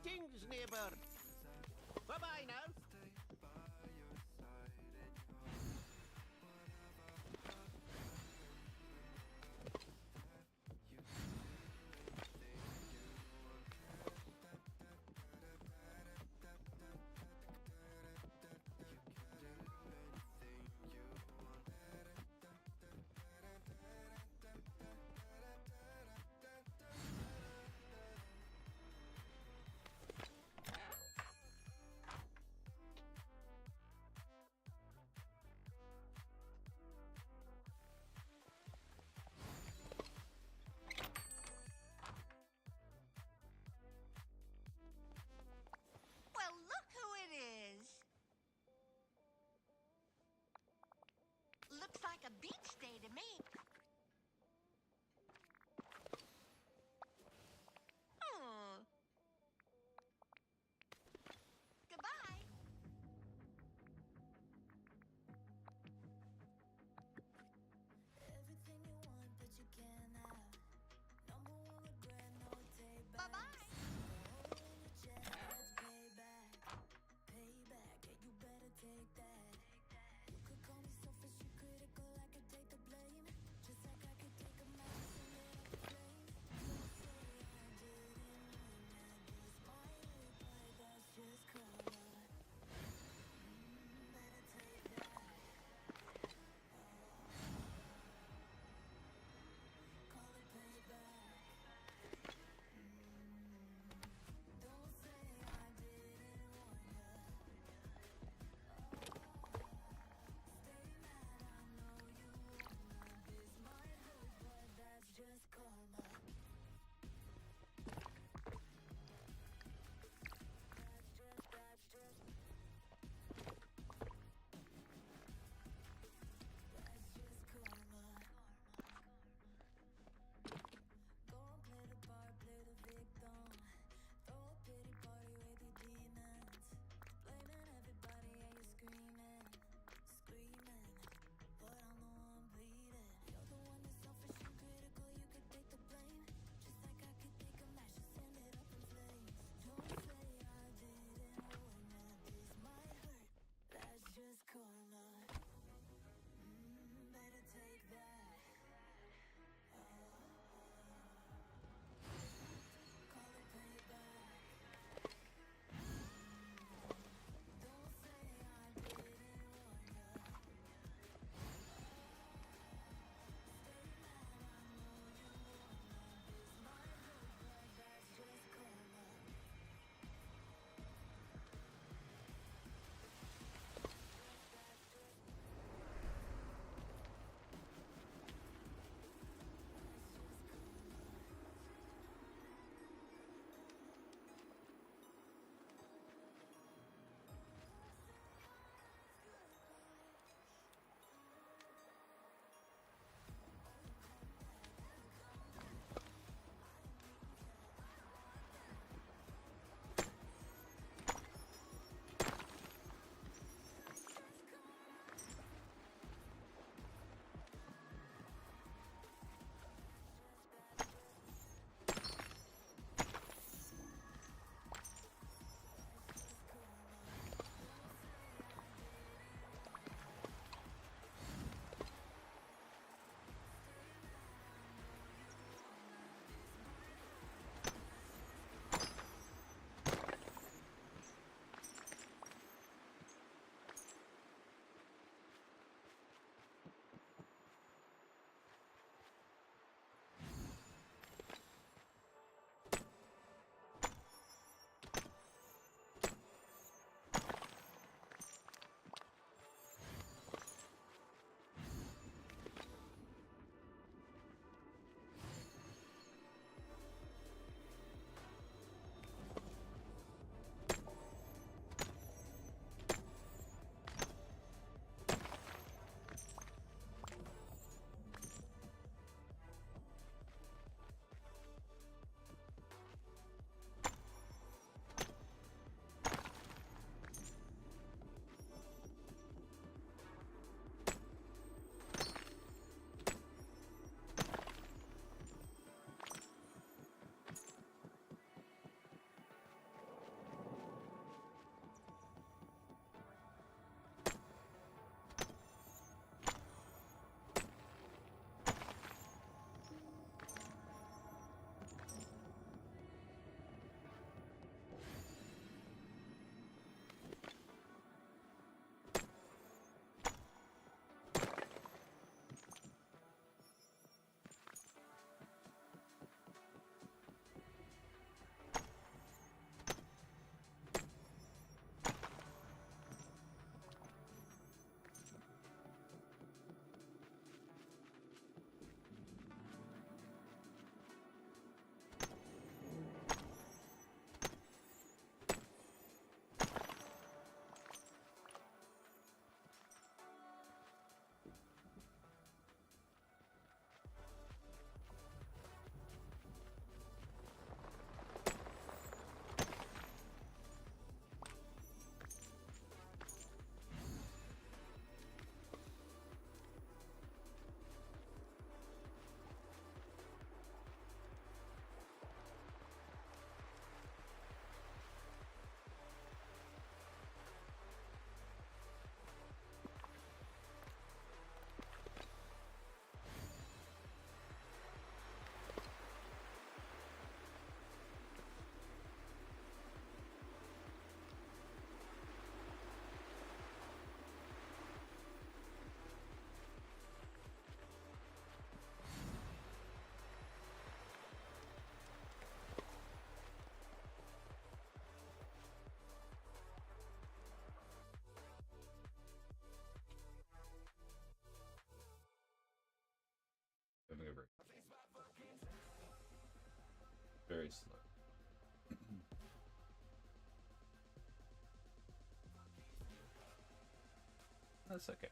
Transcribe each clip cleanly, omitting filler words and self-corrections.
Greetings, neighbor. Bye-bye now. Well, look who it is. Looks like a beach day to me. Hmm. Goodbye. Everything you want, but you can't have. Number one regret, no take back. Bye-bye. Hole in your chest, that's payback. Payback, yeah, you better take that. You could call me selfish, you critical, I could take the blame. very slow. That's okay.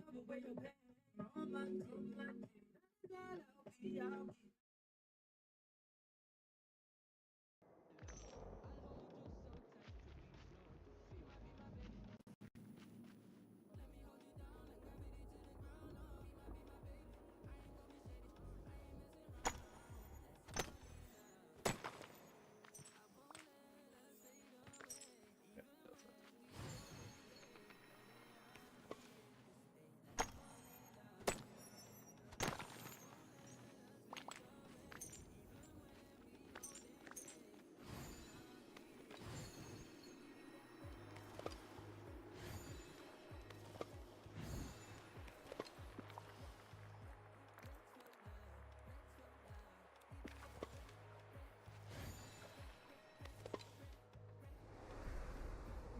I'ma break your neck.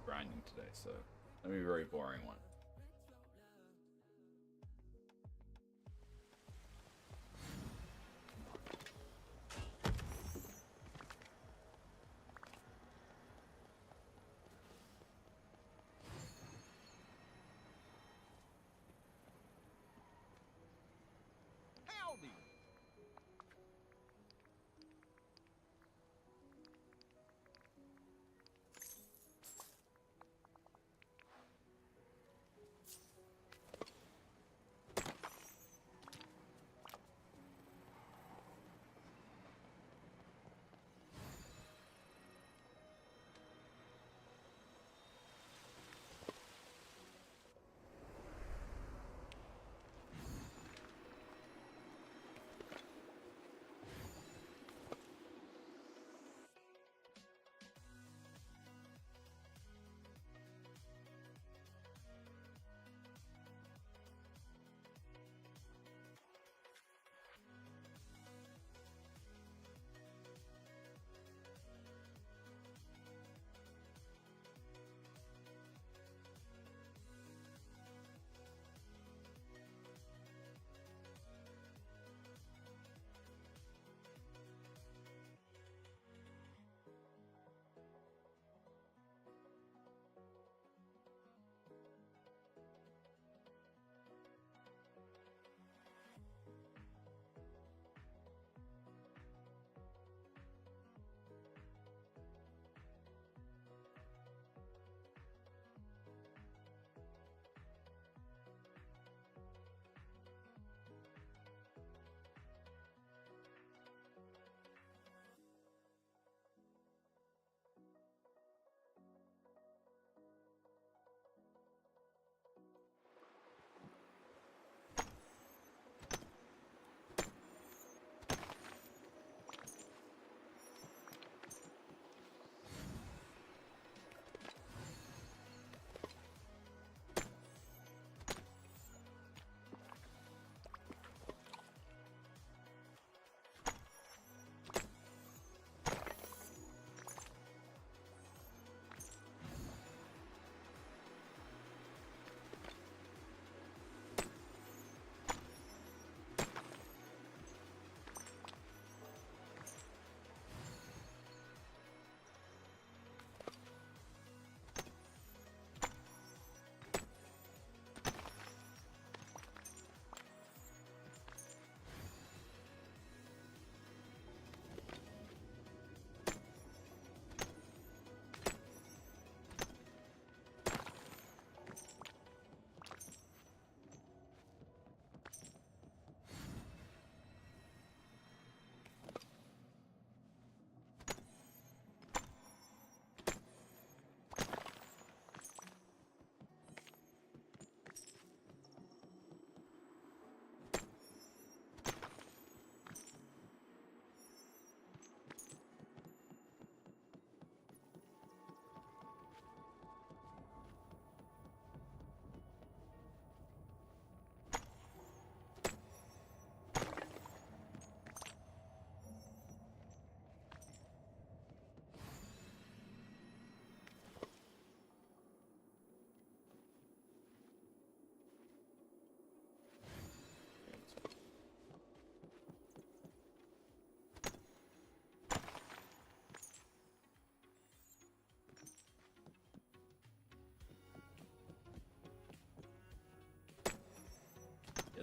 Grinding today, so that'll be a very boring one.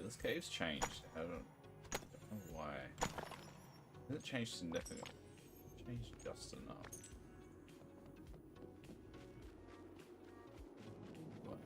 this cave's changed. I don't know why. Has it changed significantly? Changed just enough. What?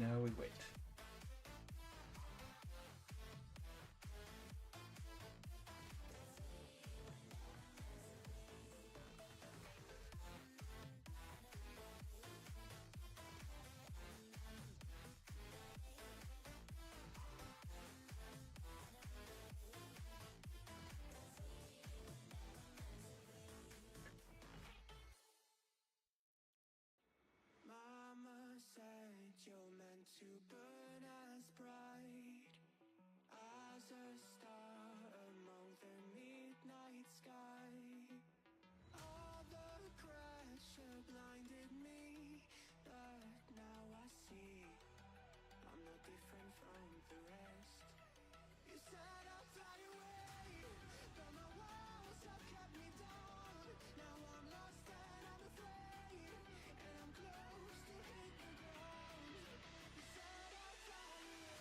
Now we wait. Mama said you're meant to burn as bright as a star among the midnight sky. All the pressure blinded me, but now I see I'm no different from the rest. You said I'd fly away, but my walls have kept me down. Now I'm lost and I'm afraid, and I'm close to hit the ground. You said I'd fly away.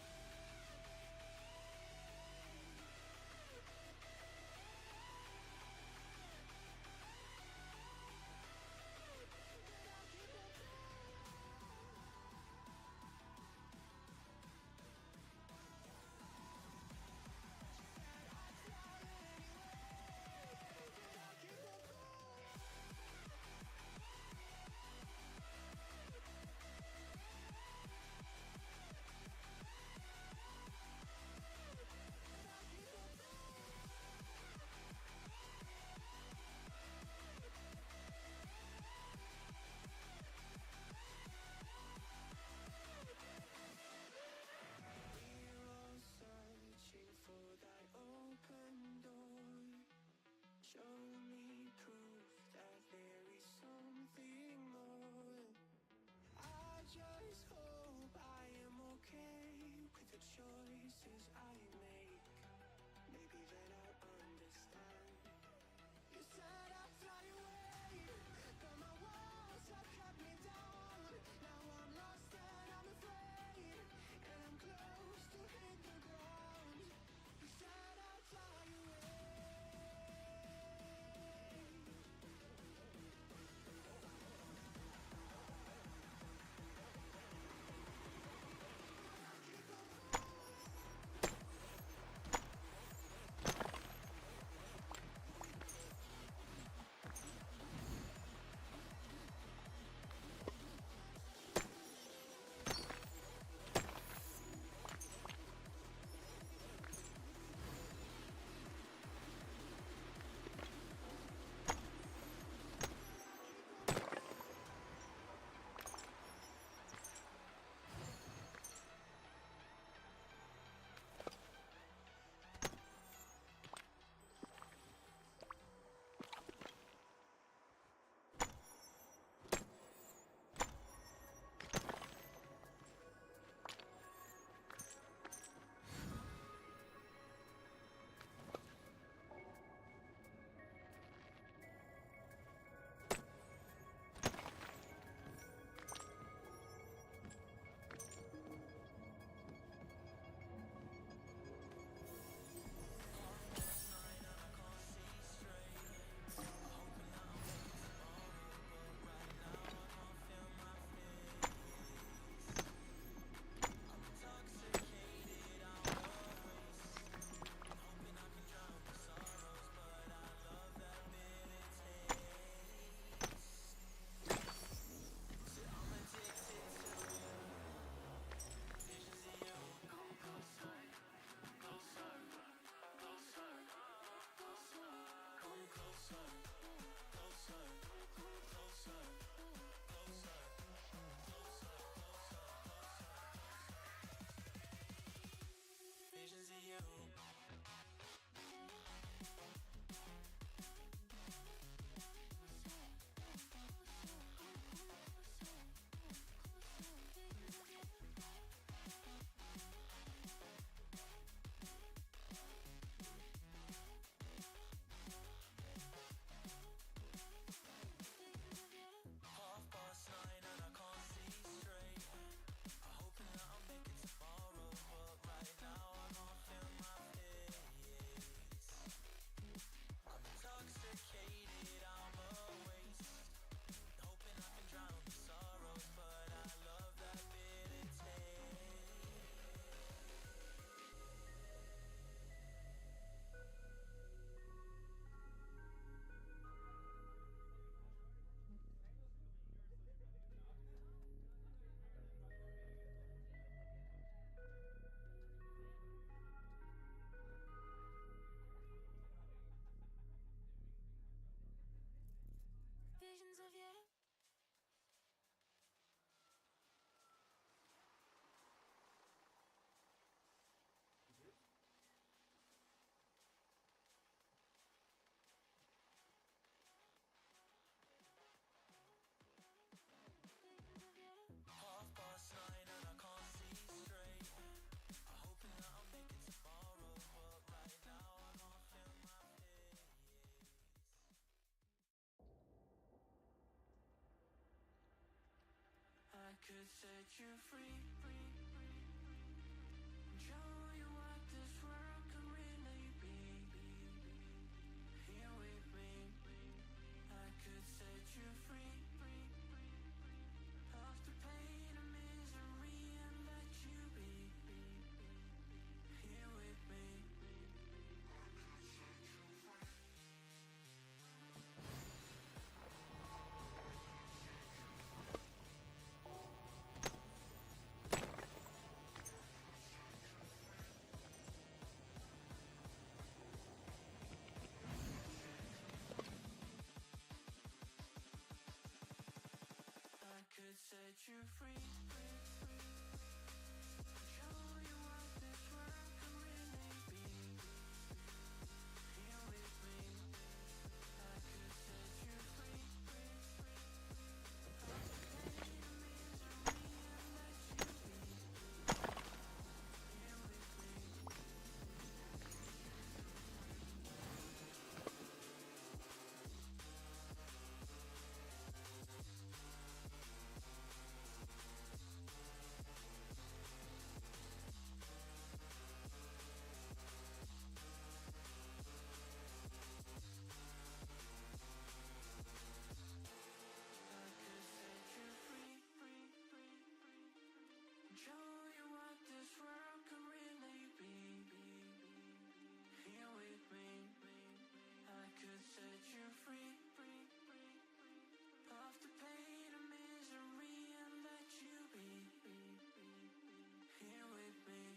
could set you free, show you what this world could really be. Here with me, I could set you free of the pain and misery and let you be. Here with me. I could set you free, show you what this world could really be. Here with me, I could set you free of the pain and misery and let you be. Here with me. I could set you free, show you what this world could really be. Here with me, I could set you free of the pain and misery and let you be. Here with me.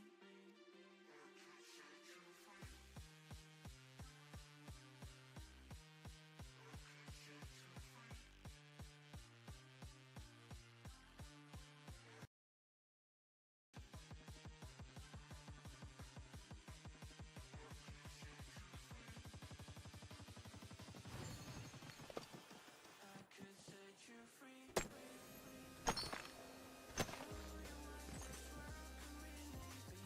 I could set you free, show you what this world could really be.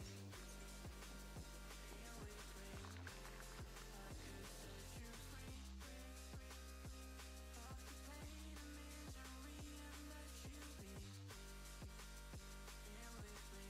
Here with me, I could set you free of the pain and misery and let you be. Here with me.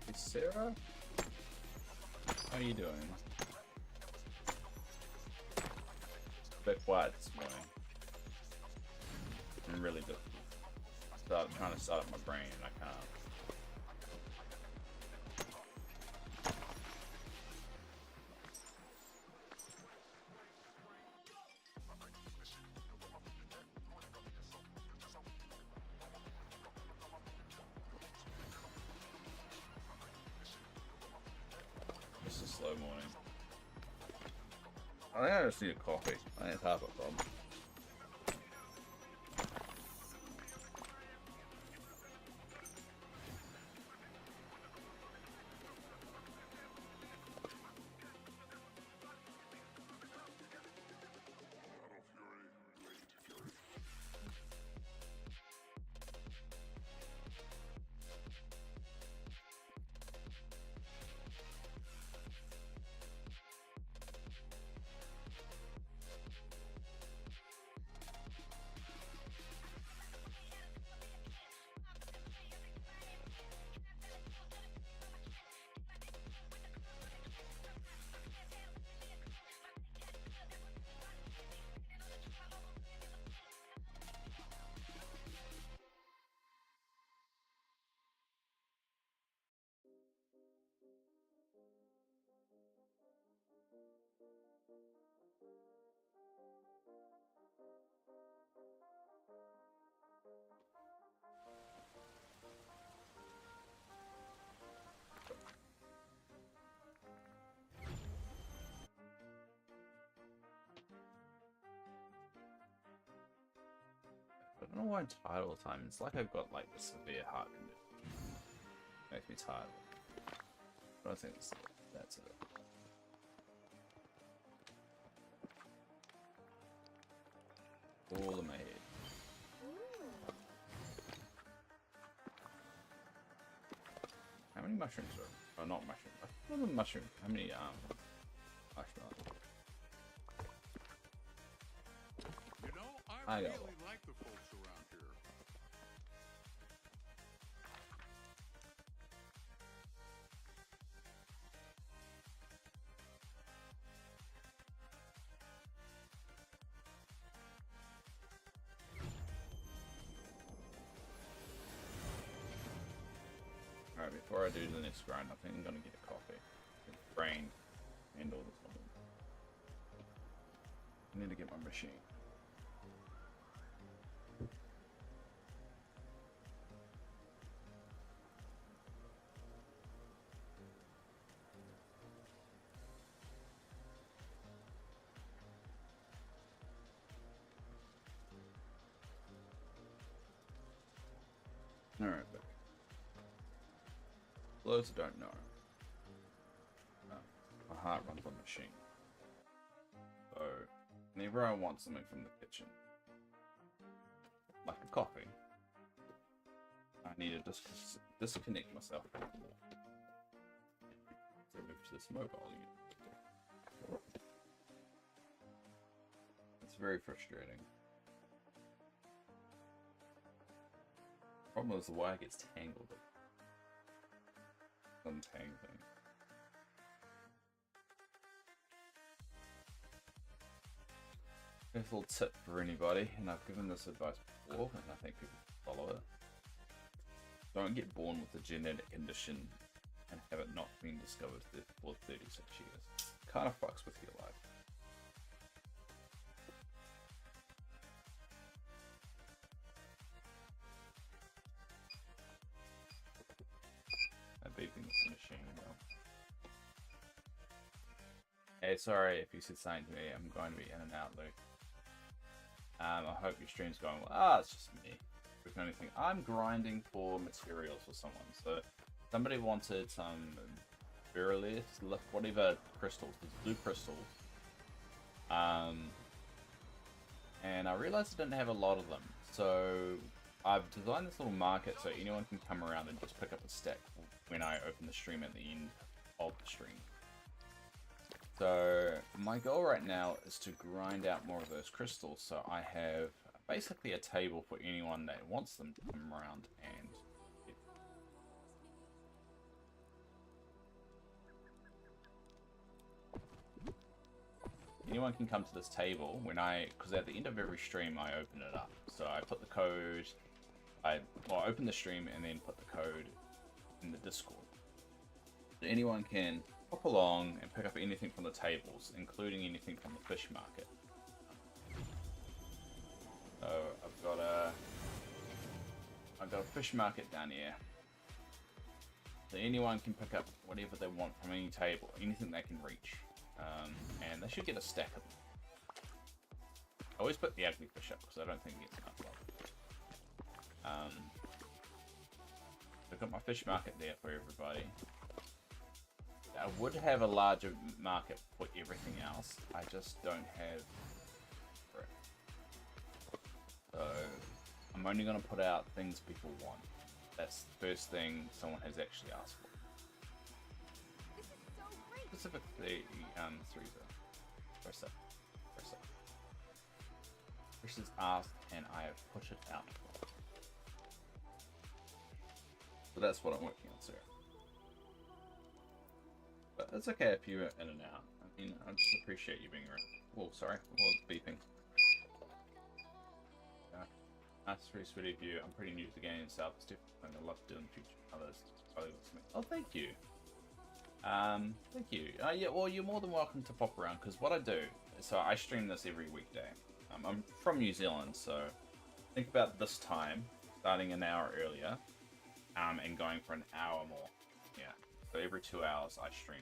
Hey, Sarah? How you doing? A bit quiet this morning. I'm really difficult. Trying to start up my brain and I can't. It's a slow morning. I think I just need a coffee. I think it's half a problem. I don't know why I'm tired all the time. It's like I've got like a severe heart condition. Makes me tired. I don't think that's it. All in my head. How many mushrooms are? Oh, not mushrooms. What are the mushrooms? How many mushrooms? You know, I I know. really like the folks around here. Alright, before I do the next grind, I think I'm gonna get a coffee. Brain and all this something. I need to get my machine. Alright, but for those who don't know, my heart runs on the machine. So, whenever I want something from the kitchen, like a coffee, I need to disconnect myself from it. So move to this mobile unit. It's very frustrating. Problem is the wire gets tangled. Untangling. Here's a little tip for anybody, and I've given this advice before, and I think people follow it. Don't get born with a genetic condition and have it not been discovered for 36 years. Kind of fucks with your life. I'm beeping this machine now. Hey, sorry if you said something to me. I'm going to be in and out, Luke. I hope your stream's going well. It's just me. We can only think. I'm grinding for materials for someone. So somebody wanted some Beryllith, whatever crystals, these blue crystals. And I realized I didn't have a lot of them. So I've designed this little market so anyone can come around and just pick up a stack when I open the stream at the end of the stream. So my goal right now is to grind out more of those crystals, so I have basically a table for anyone that wants them to come around and get. Anyone can come to this table when because at the end of every stream I open it up. So I put the code, I open the stream and then put the code in the Discord. So anyone can hop along and pick up anything from the tables, including anything from the fish market. So I've got a fish market down here. So anyone can pick up whatever they want from any table, anything they can reach, and they should get a stack of them. I always put the ugly fish up because I don't think it gets enough love. I've got my fish market there for everybody. I would have a larger market for everything else. I just don't have it. So I'm only going to put out things people want. That's the first thing someone has actually asked for. This is so great. Specifically, Theresa. Theresa's asked, and I have put it out. So that's what I'm working on, sir. But it's okay if you're in and out. I mean, I just appreciate you being around. Whoa, sorry. Whoa, it's beeping. That's pretty sweet of you. I'm pretty new to the game itself. It's definitely something I'd love to do in the future. Others probably looks to me. Oh, thank you. Thank you. Yeah, well, you're more than welcome to pop around, because what I do, so I stream this every weekday. I'm from New Zealand, so think about this time, starting an hour earlier, and going for an hour more. Yeah. So every 2 hours I stream.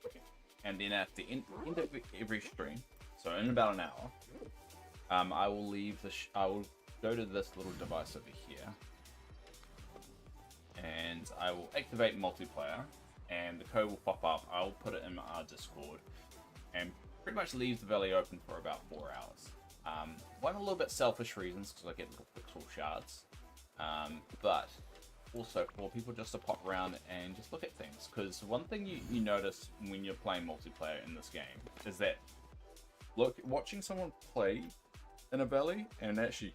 Okay. And then at the end of every stream, so in about an hour, I will leave I will go to this little device over here, and I will activate multiplayer, and the code will pop up. I'll put it in our Discord, and pretty much leave the valley open for about 4 hours. One a little bit selfish reasons, because I get little pixel shards, but also for people just to pop around and just look at things. Because one thing you notice when you're playing multiplayer in this game is that watching someone play in a valley and actually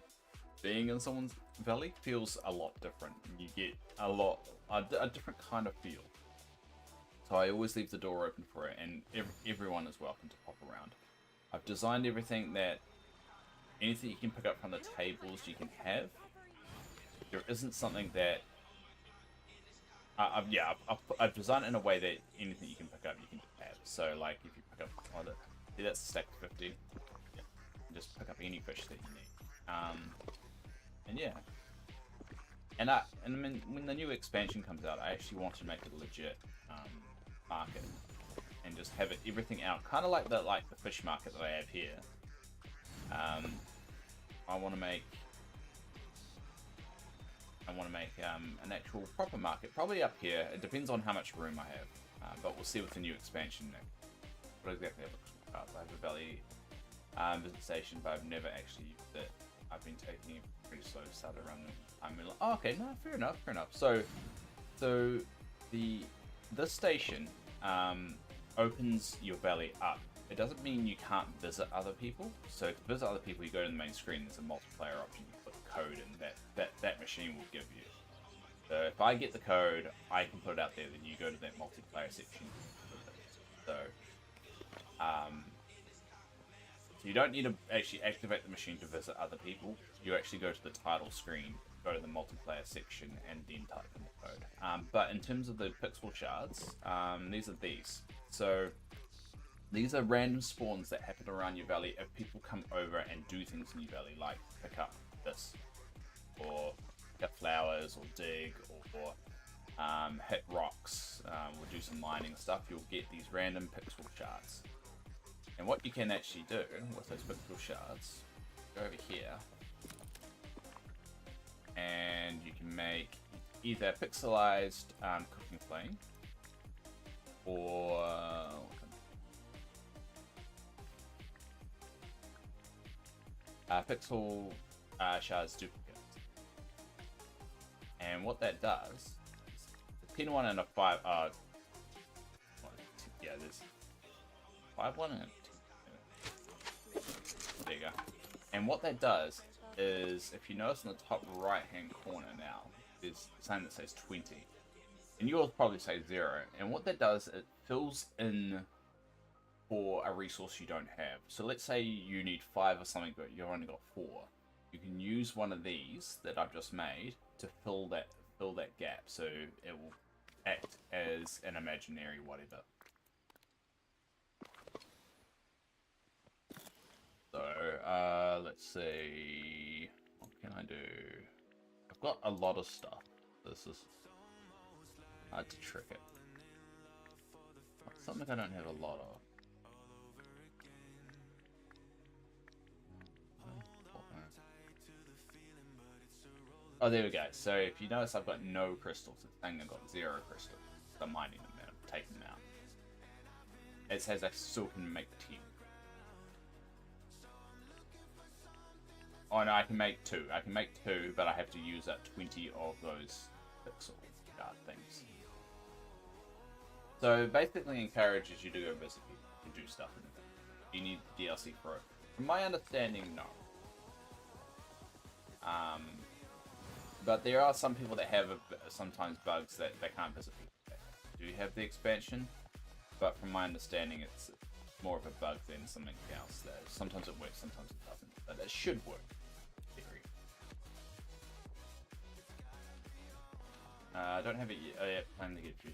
being in someone's valley feels a lot different. You get a different kind of feel. So I always leave the door open for it, and everyone is welcome to pop around. I've designed everything that anything you can pick up from the tables you can have. There isn't something that I've designed it in a way that anything you can pick up you can have. So like if you pick up, see that's a stack of 50. Yeah, just pick up any fish that you need. And yeah. And I mean, when the new expansion comes out, I actually want to make it a legit market and just have everything out, kind of like the fish market that I have here. I want to make an actual proper market, probably up here. It depends on how much room I have, but we'll see with the new expansion. What exactly I have a valley visit station, but I've never actually used it. I've been taking it pretty slow. Started around the oh, okay, no, fair enough. So this station opens your valley up. It doesn't mean you can't visit other people. So to visit other people, you go to the main screen. There's a multiplayer option. You put the code in that machine will give you. So if I get the code, I can put it out there. Then you go to that multiplayer section. So you don't need to actually activate the machine to visit other people. You actually go to the title screen, go to the multiplayer section, and then type in the code. But in terms of the pixel shards, these are these. So these are random spawns that happen around your valley if people come over and do things in your valley, like pick up this, or pick up flowers, or dig, or hit rocks, or do some mining stuff. You'll get these random pixel shards. And what you can actually do with those pixel shards, go over here, and you can make either pixelized cooking flame, or pixel shards duplicates. And what that does, a 10-1 and a 5, yeah, there's 5-1 and a 10. There you go. And what that does is, if you notice in the top right hand corner now, there's something that says 20. And yours probably say 0. And what that does, it fills in for a resource you don't have. So let's say you need 5 or something, but you've only got 4. You can use one of these that I've just made to fill that gap. So it will act as an imaginary whatever. So let's see, what can I do? I've got a lot of stuff. This is hard to trick it. Something I don't have a lot of. Oh, there we go. So if you notice, I've got no crystals. It's saying I've got 0 crystals. So I'm mining them and I'm taking them out. It says I still can make 10. Oh no, I can make 2. I can make 2, but I have to use up 20 of those pixel guard things. So basically encourages you to go visit people and do stuff in it. You need DLC for it. From my understanding, no. But there are some people that have sometimes bugs that they can't visit people that do have the expansion. But from my understanding, it's more of a bug than something else. That sometimes it works, sometimes it doesn't. But it should work. I don't have it yet. Plan to get you.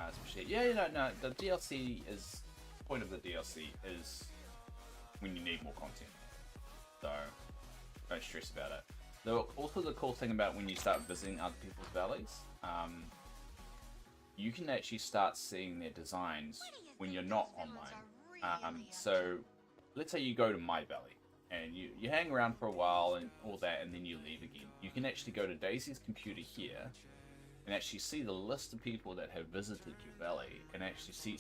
Especially, no. The DLC is point of the DLC is when you need more content. So don't stress about it. Also, the cool thing about when you start visiting other people's valleys, you can actually start seeing their designs when you're not online. So let's say you go to my valley and you hang around for a while and all that, and then you leave again. You can actually go to Daisy's computer here and actually see the list of people that have visited your valley, and actually see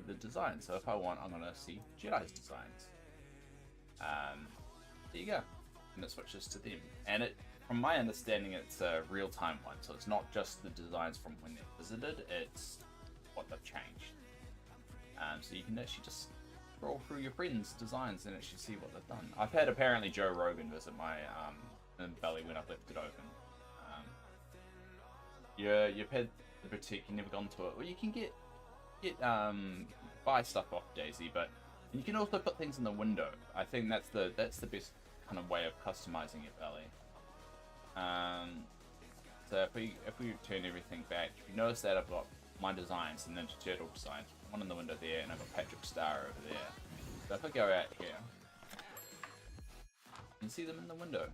the design. So if I want, I'm gonna see Jedi's designs. There you go, and it switches to them. And it, from my understanding, it's a real-time one, so it's not just the designs from when they visited; it's what they've changed. So you can actually just scroll through your friends' designs and actually see what they've done. I've had apparently Joe Rogan visit my valley when I've left it open. You've had the boutique, you never gone to it. Well, you can get buy stuff off Daisy, but you can also put things in the window. I think that's the best kind of way of customizing your valley. So if we turn everything back, you notice that I've got my designs and Ninja Turtle designs, one in the window there, and I've got Patrick Star over there. So if I go out here, you can see them in the window.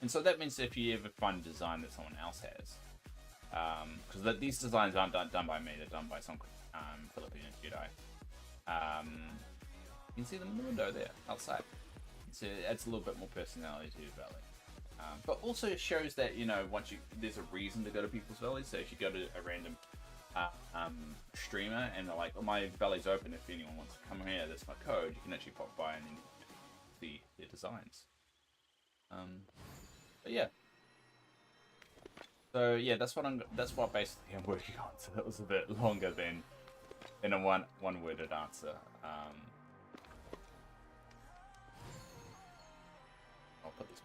And so that means if you ever find a design that someone else has, because these designs aren't done by me, they're done by some Filipino Jedi. You can see them in the window there, outside. So it adds a little bit more personality to your valley. But also it shows that, you know, there's a reason to go to people's valleys. So if you go to a random streamer and they're like, oh, my valley's open, if anyone wants to come here, that's my code, you can actually pop by and then see their designs. But yeah. So yeah, that's what basically I'm working on. So that was a bit longer than a one-worded answer. I'll put this.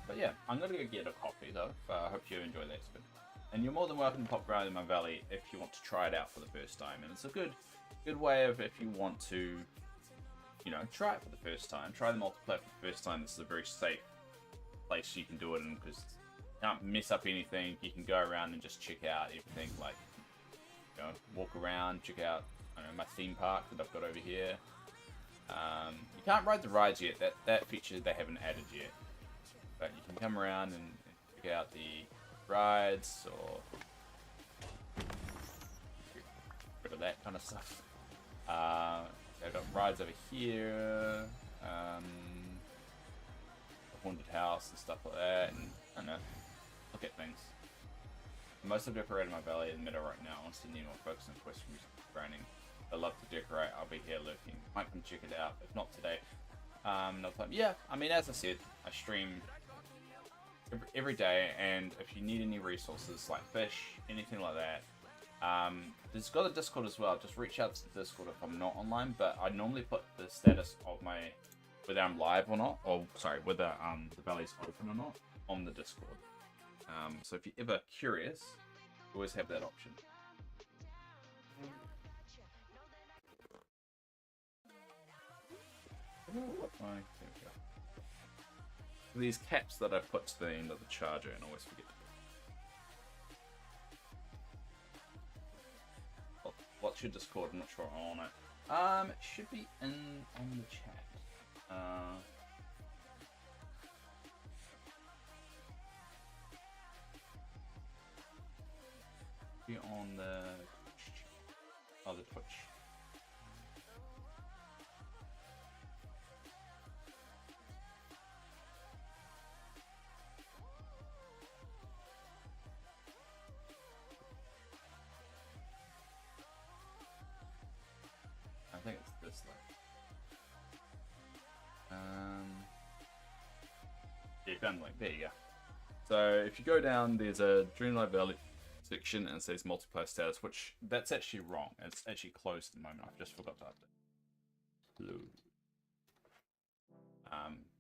But yeah, I'm gonna go get a coffee though. I hope you enjoy that spin. And you're more than welcome to pop around in my valley if you want to try it out for the first time. And it's a good way of, if you want to, you know, try it for the first time, try the multiplayer for the first time. This is a very safe place you can do it in, because you can't mess up anything. You can go around and just check out everything, like, you know, walk around, check out, I don't know, my theme park that I've got over here. You can't ride the rides yet. That feature they haven't added yet. But you can come around and check out the rides, or rid of that kind of stuff. They've got rides over here, the haunted house and stuff like that, and I don't know, look at things. Most of decorated my valley in the middle right now. I want to need more focus on quest grinding. I love to decorate. I'll be here lurking. Might come check it out, if not today. Another time. Yeah, I mean, as I said, I stream every day, and if you need any resources like fish, anything like that, there's got a Discord as well. Just reach out to the Discord if I'm not online, but I normally put the status of whether I'm live or not, or sorry, whether the valley's open or not, on the Discord. So if you're ever curious, you always have that option. These caps that I put to the end of the charger and always forget to put. What's your Discord? I'm not sure on it. It should be on the chat. Be on the Twitch. I think it's this link. Yeah, found the link. There you go. So if you go down, there's a Dreamlight Valley section and it says multiplayer status, which that's actually wrong. It's actually closed at the moment. I've just forgot to update. Hello.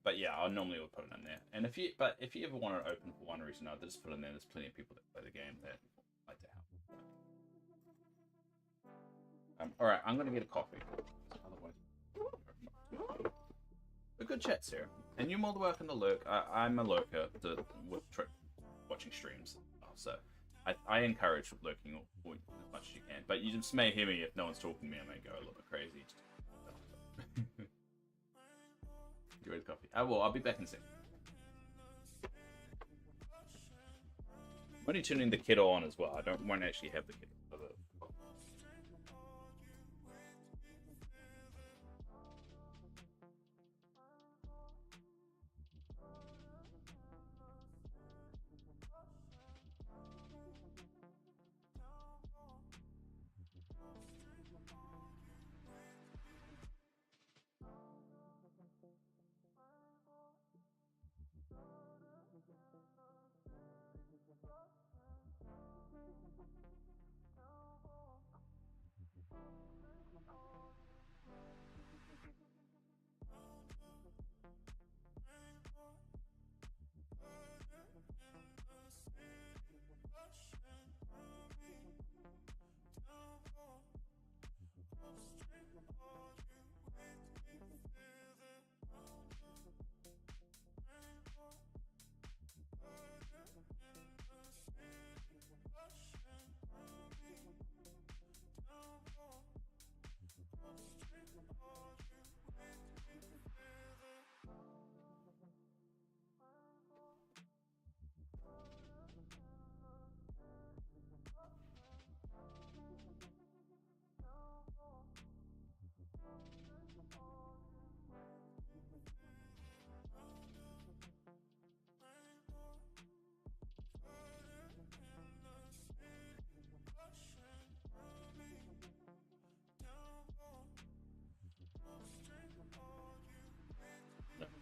But yeah, I normally would put it in there. And if you ever want it open for one reason or another, just put it in there. There's plenty of people that play the game that like to help. All right, I'm gonna get a coffee. Otherwise, a good chat, Sarah. And you're more than welcome to lurk. I'm a lurker with watching streams, so I encourage lurking as much as you can. But you just may hear me if no one's talking to me. I may go a little bit crazy. Enjoy the coffee. I'll be back in a sec. I'm only tuning the kit on as well. Won't actually have the kit on.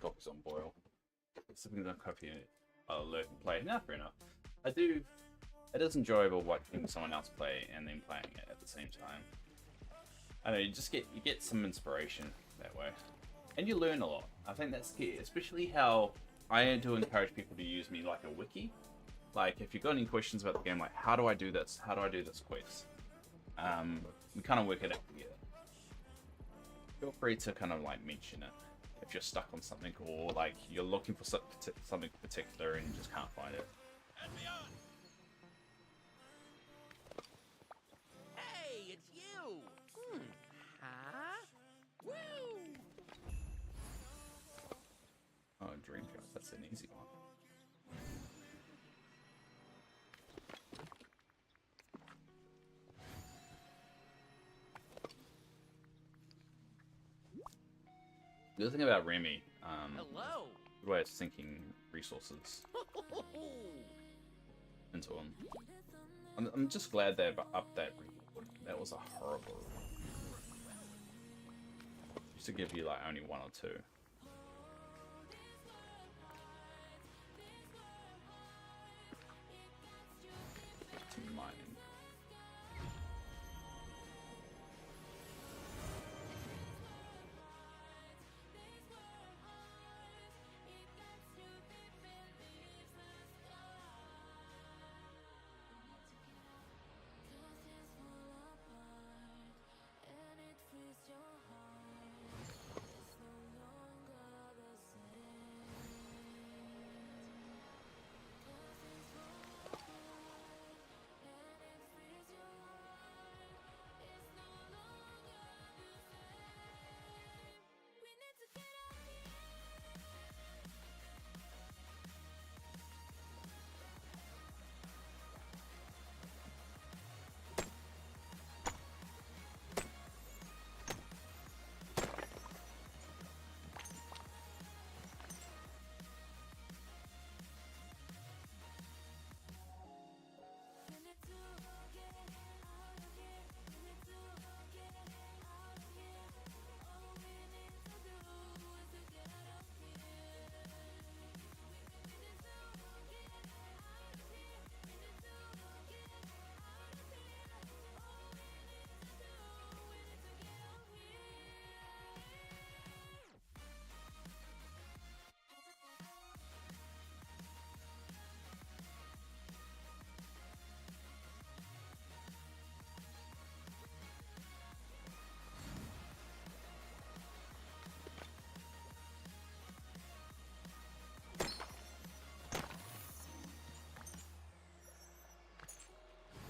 Coffee's on boil. Sipping on coffee I'll learn and play. No, fair enough. I do. It is enjoyable watching someone else play and then playing it at the same time. I know you get some inspiration that way, and you learn a lot. I think that's key, especially how I do encourage people to use me like a wiki. Like if you've got any questions about the game, like how do I do this? How do I do this quest? We kind of work it out together. Feel free to kind of like mention it if you're stuck on something, or like you're looking for something particular and you just can't find it. And beyond. Hey, it's you. Huh? Woo! Oh, Dreamcast, that's an easy one. The other thing about Remy, Hello. good way of sinking resources into them. I'm just glad they've upped that reward. That was a horrible reward. Used to give you like only 1 or 2. Some mining.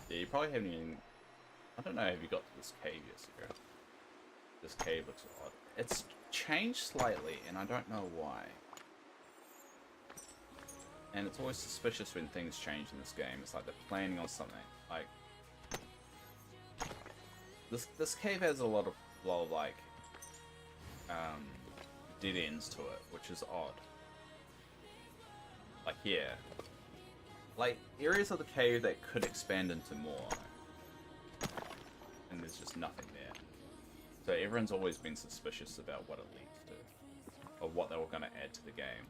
Yeah, you probably haven't even... I don't know, have you got to this cave yet, Sarah? This cave looks odd. It's changed slightly, and I don't know why. And it's always suspicious when things change in this game. It's like they're planning on something. Like this cave has a lot of like dead ends to it, which is odd. Like here, like areas of the cave that could expand into more, and there's just nothing there. So everyone's always been suspicious about what it leads to, or what they were going to add to the game.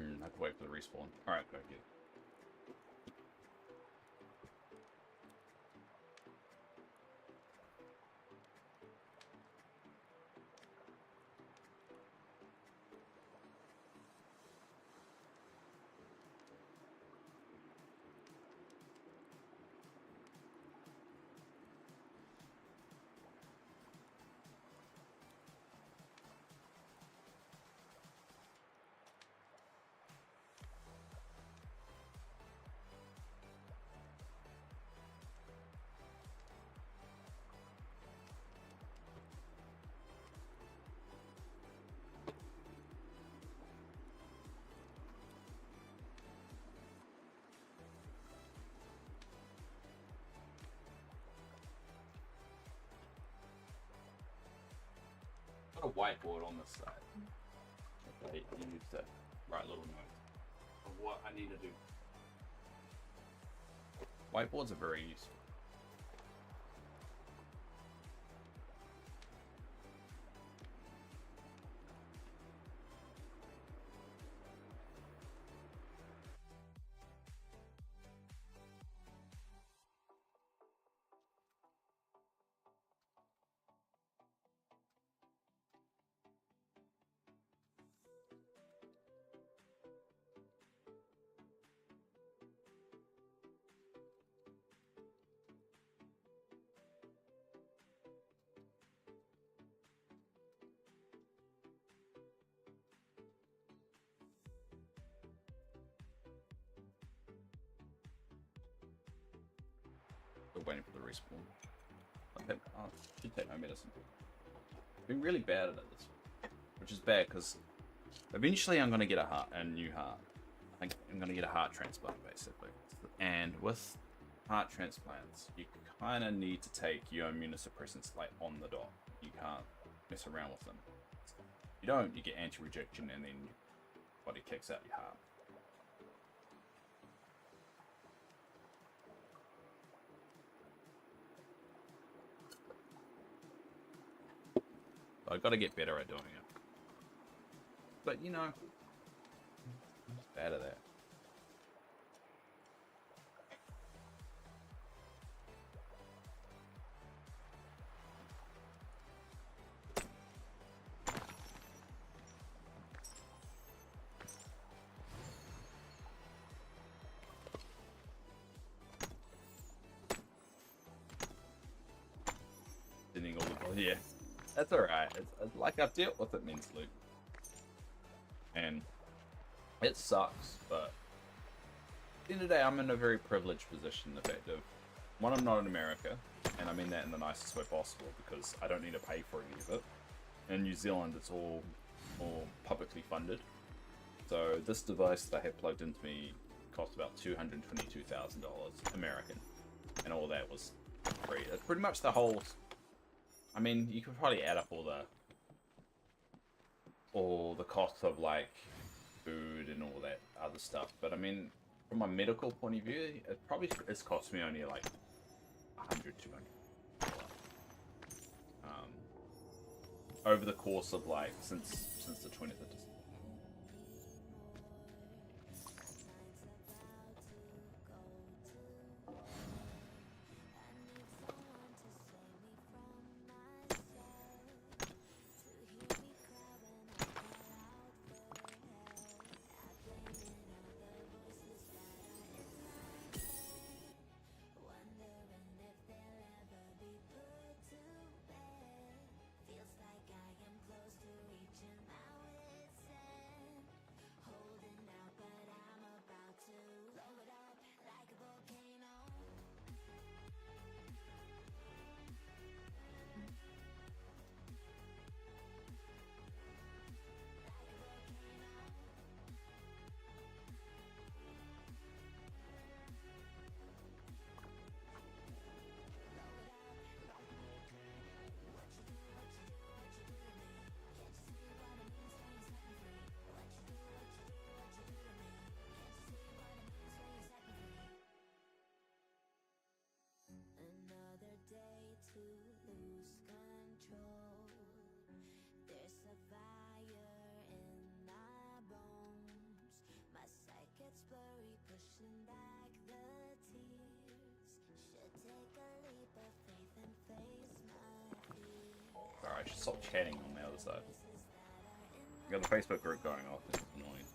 I have to wait for the respawn. Alright, go get it. Got a whiteboard on this side. Okay, you use to write little notes of what I need to do. Whiteboards are very useful. Still waiting for the respawn. I should take my medicine. I've been really bad at it this week, which is bad because eventually I'm going to get a new heart. I'm going to get a heart transplant basically. And with heart transplants, you kind of need to take your immunosuppressants like on the dot. You can't mess around with them. If you don't, you get anti-rejection and then your body kicks out your heart. I've got to get better at doing it. But, you know, I'm just bad at that. Sending all the... Yeah. That's alright. It's like I've dealt with it mentally. And it sucks, but at the end of the day, I'm in a very privileged position. The fact of, one, I'm not in America, and I mean that in the nicest way possible, because I don't need to pay for any of it. In New Zealand, it's all publicly funded. So this device that I have plugged into me cost about $222,000 American, and all that was free. It's pretty much the whole. I mean, you could probably add up all the costs of like food and all that other stuff, but I mean, from a medical point of view, it probably has cost me only like 100, 200 over the course of like since the 20th of December. Another day to lose control. There's a fire in my bones. My sight gets blurry, pushing back the tears. Should take a leap of faith and face my fears. Alright, I should stop chatting on the other side. I got the Facebook group going off. It's annoying.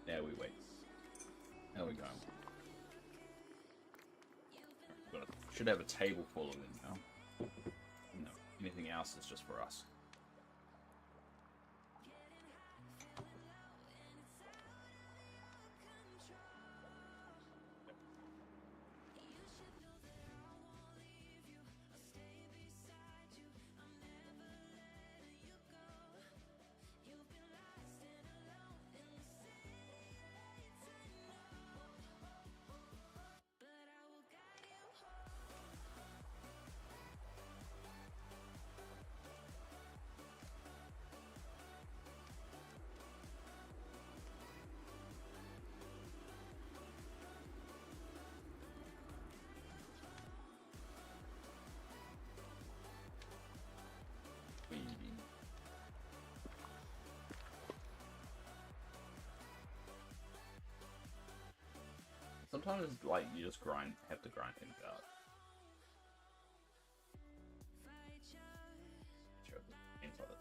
There we wait. There we go. Should have a table full of them now. No, anything else is just for us. Sometimes, like, you just have to grind things out. Sure, games like this.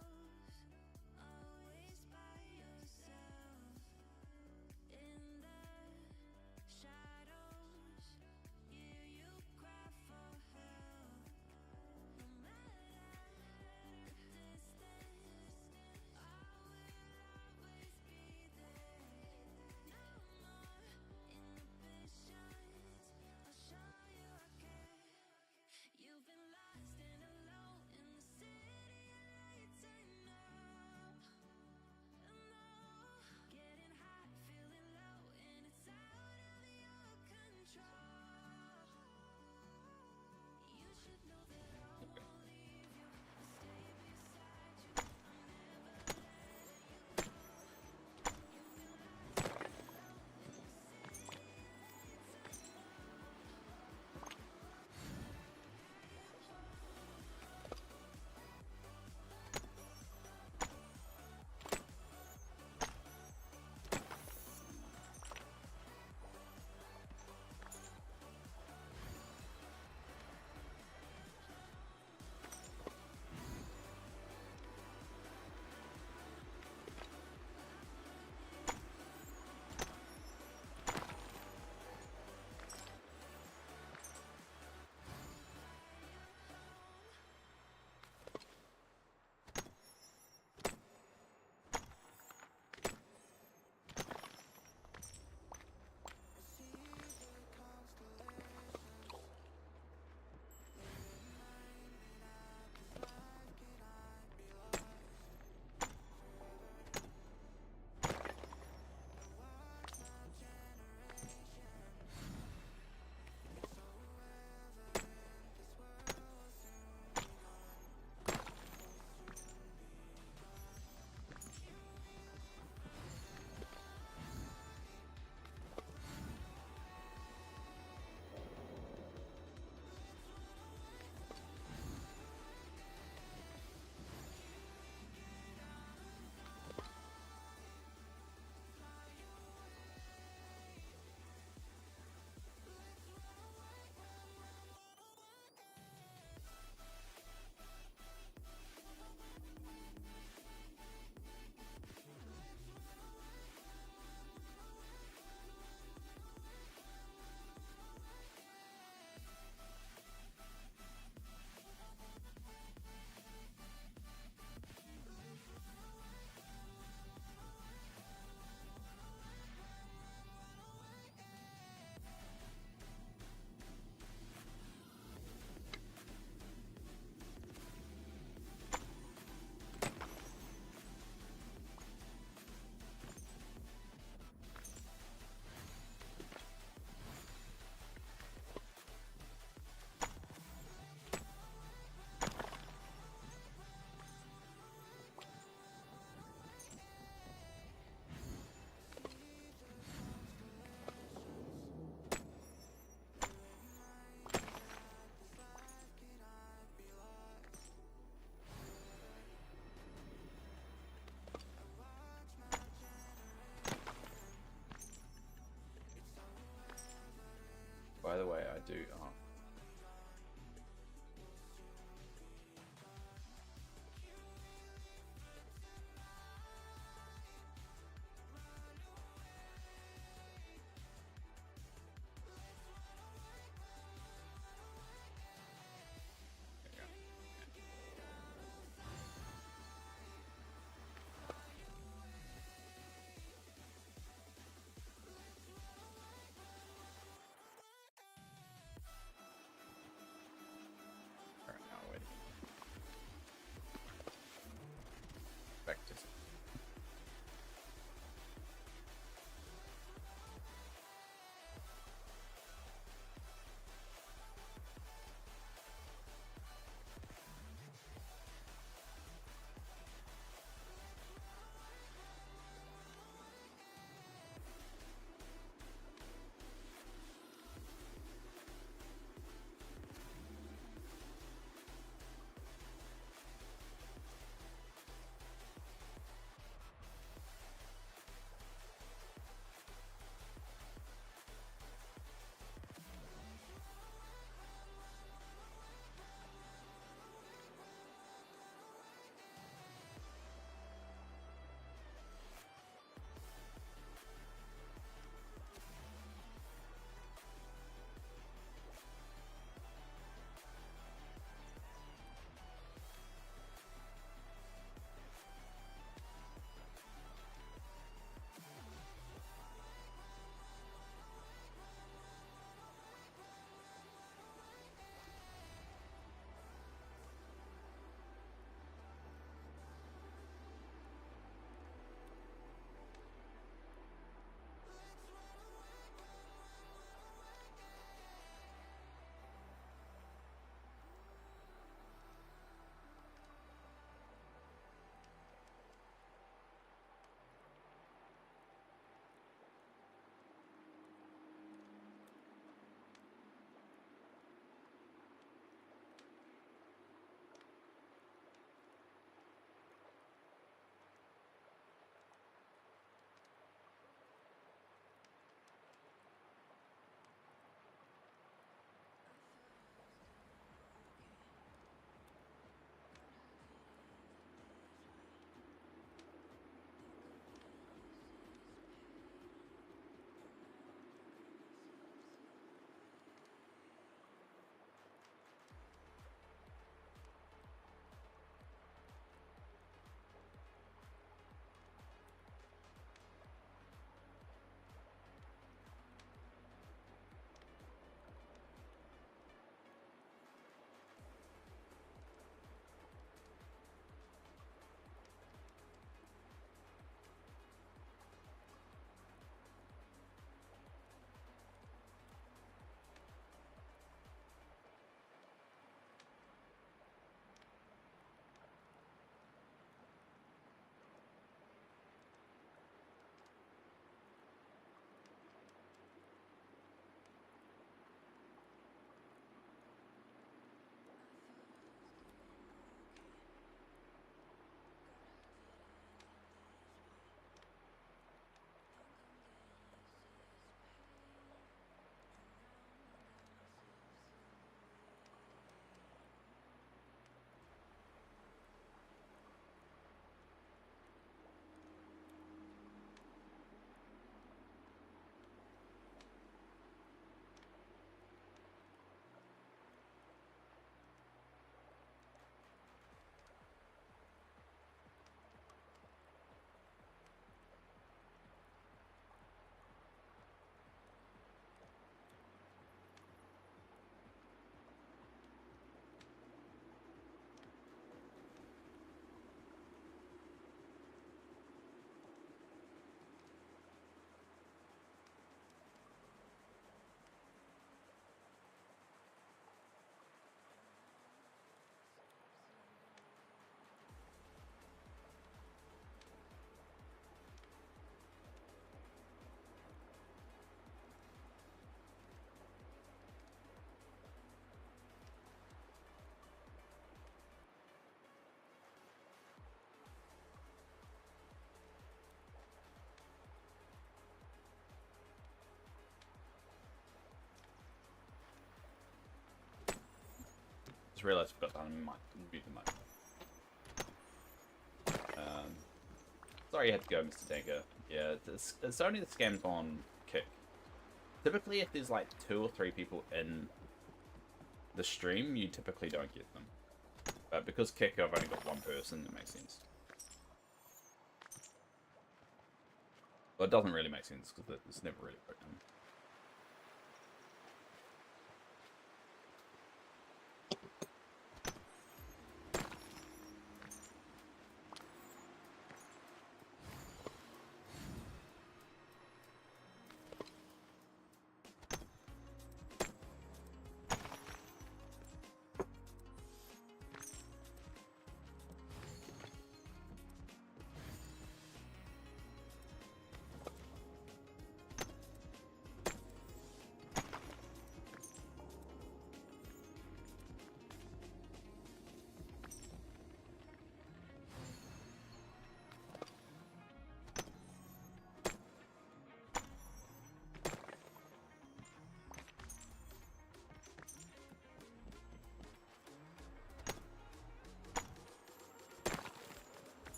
do. Oh. There we go. Just realised I forgot to mute the mic. Sorry you had to go, Mr. Tanker. Yeah, it's only the scams on Kick. Typically, if there's like 2 or 3 people in the stream, you typically don't get them. But because Kick, I've only got 1 person, it makes sense. Well, it doesn't really make sense because it's never really broken.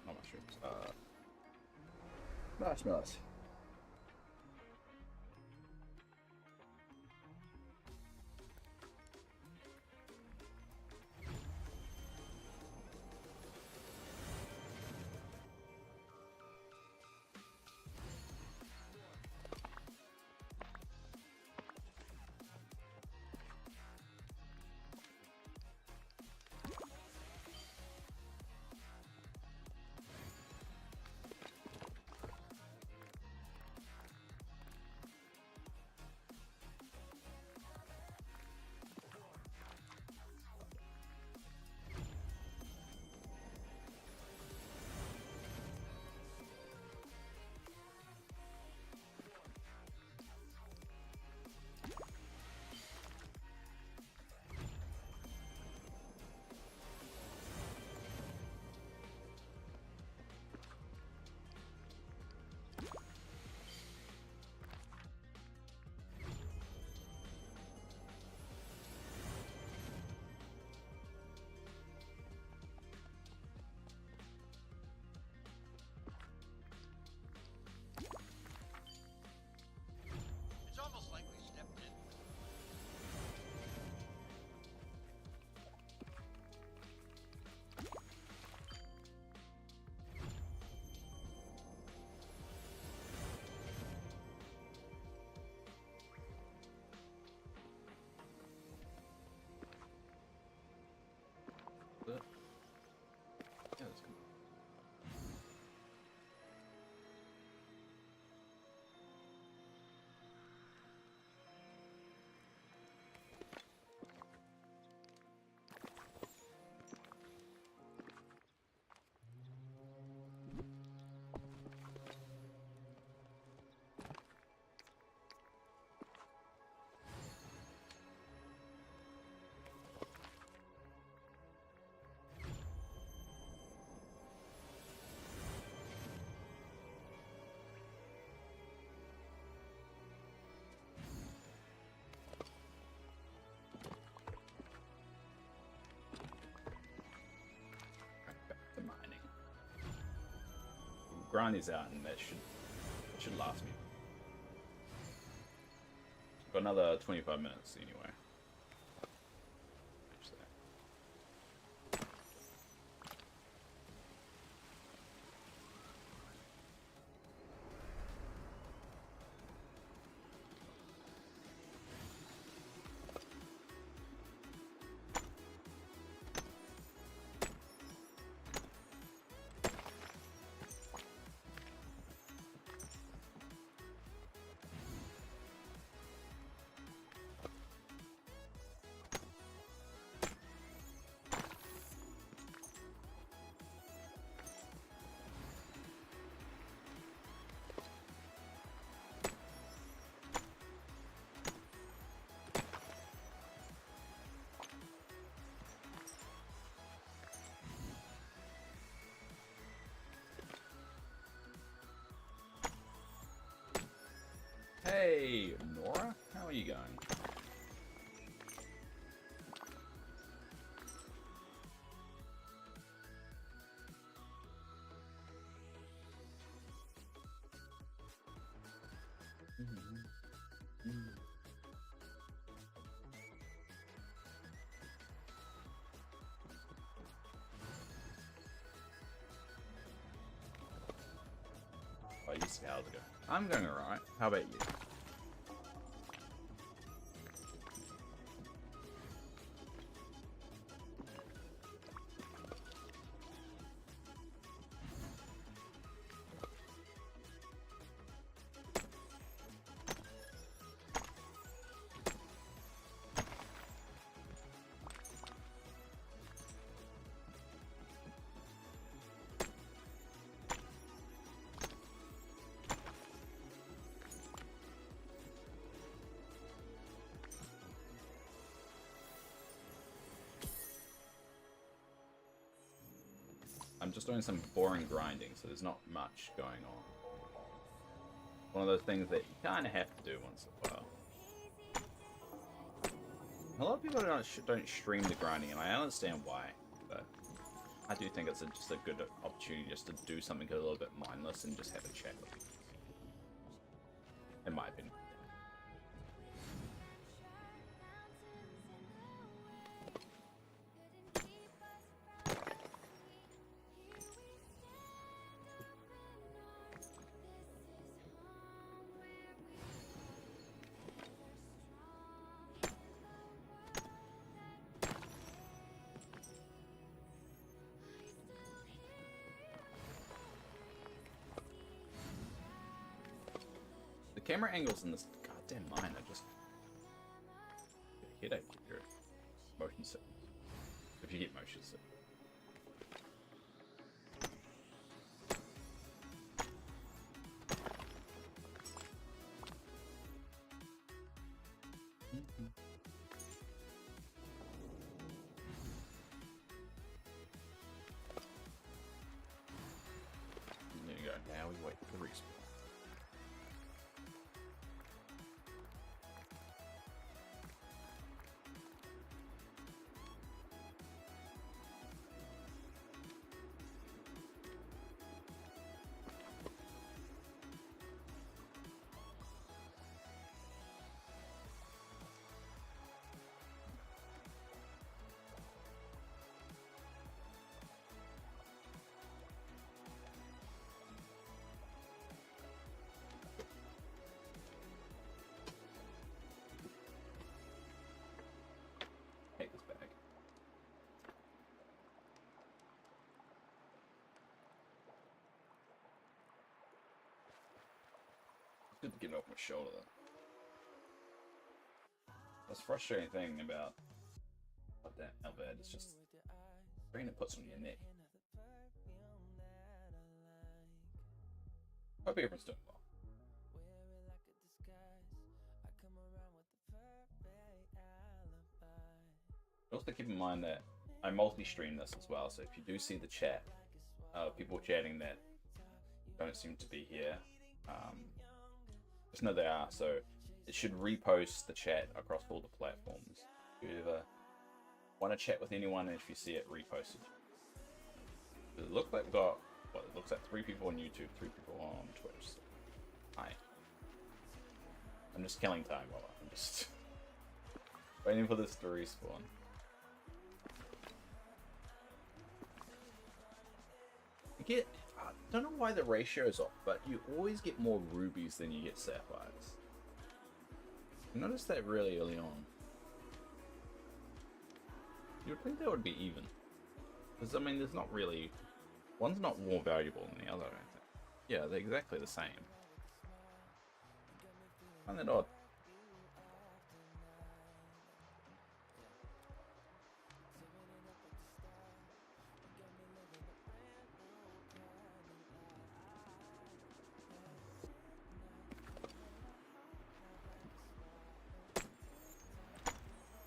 Not mushrooms. Marshmallows. It's almost like we stepped in. Yeah, that's good. grind these out, and that should last me. Got another 25 minutes anyway. Hey, Nora, how are you going? Oh, you see how's it going? I'm going alright. How about you? I'm just doing some boring grinding, so there's not much going on. One of those things that you kind of have to do once in a while. A lot of people don't stream the grinding, and I understand why, but I do think it's just a good opportunity just to do something a little bit mindless and just have a chat with people. In my opinion. The camera angles in this goddamn mine are just get a headache if you're motion sick. If you get motion sick. There you go. Now we wait for the respawn. Take this back. It's good to get it off my shoulder though. That's the frustrating thing about that Elvad, it's just bringing it puts on your neck. Hope everyone's doing well. Also keep in mind that I multi-stream this as well, so if you do see the chat, people chatting that don't seem to be here, just know they are, so it should repost the chat across all the platforms. If you ever want to chat with anyone, and if you see it, repost it. It looks like we've got what it looks like 3 people on YouTube, 3 people on Twitch. So, hi. I'm just killing time while I'm just waiting for this to respawn. I don't know why the ratio is off, but you always get more rubies than you get sapphires. I noticed that really early on. You would think that would be even. Because, I mean, there's not really... One's not more valuable than the other, I don't think. Yeah, they're exactly the same. I find that odd.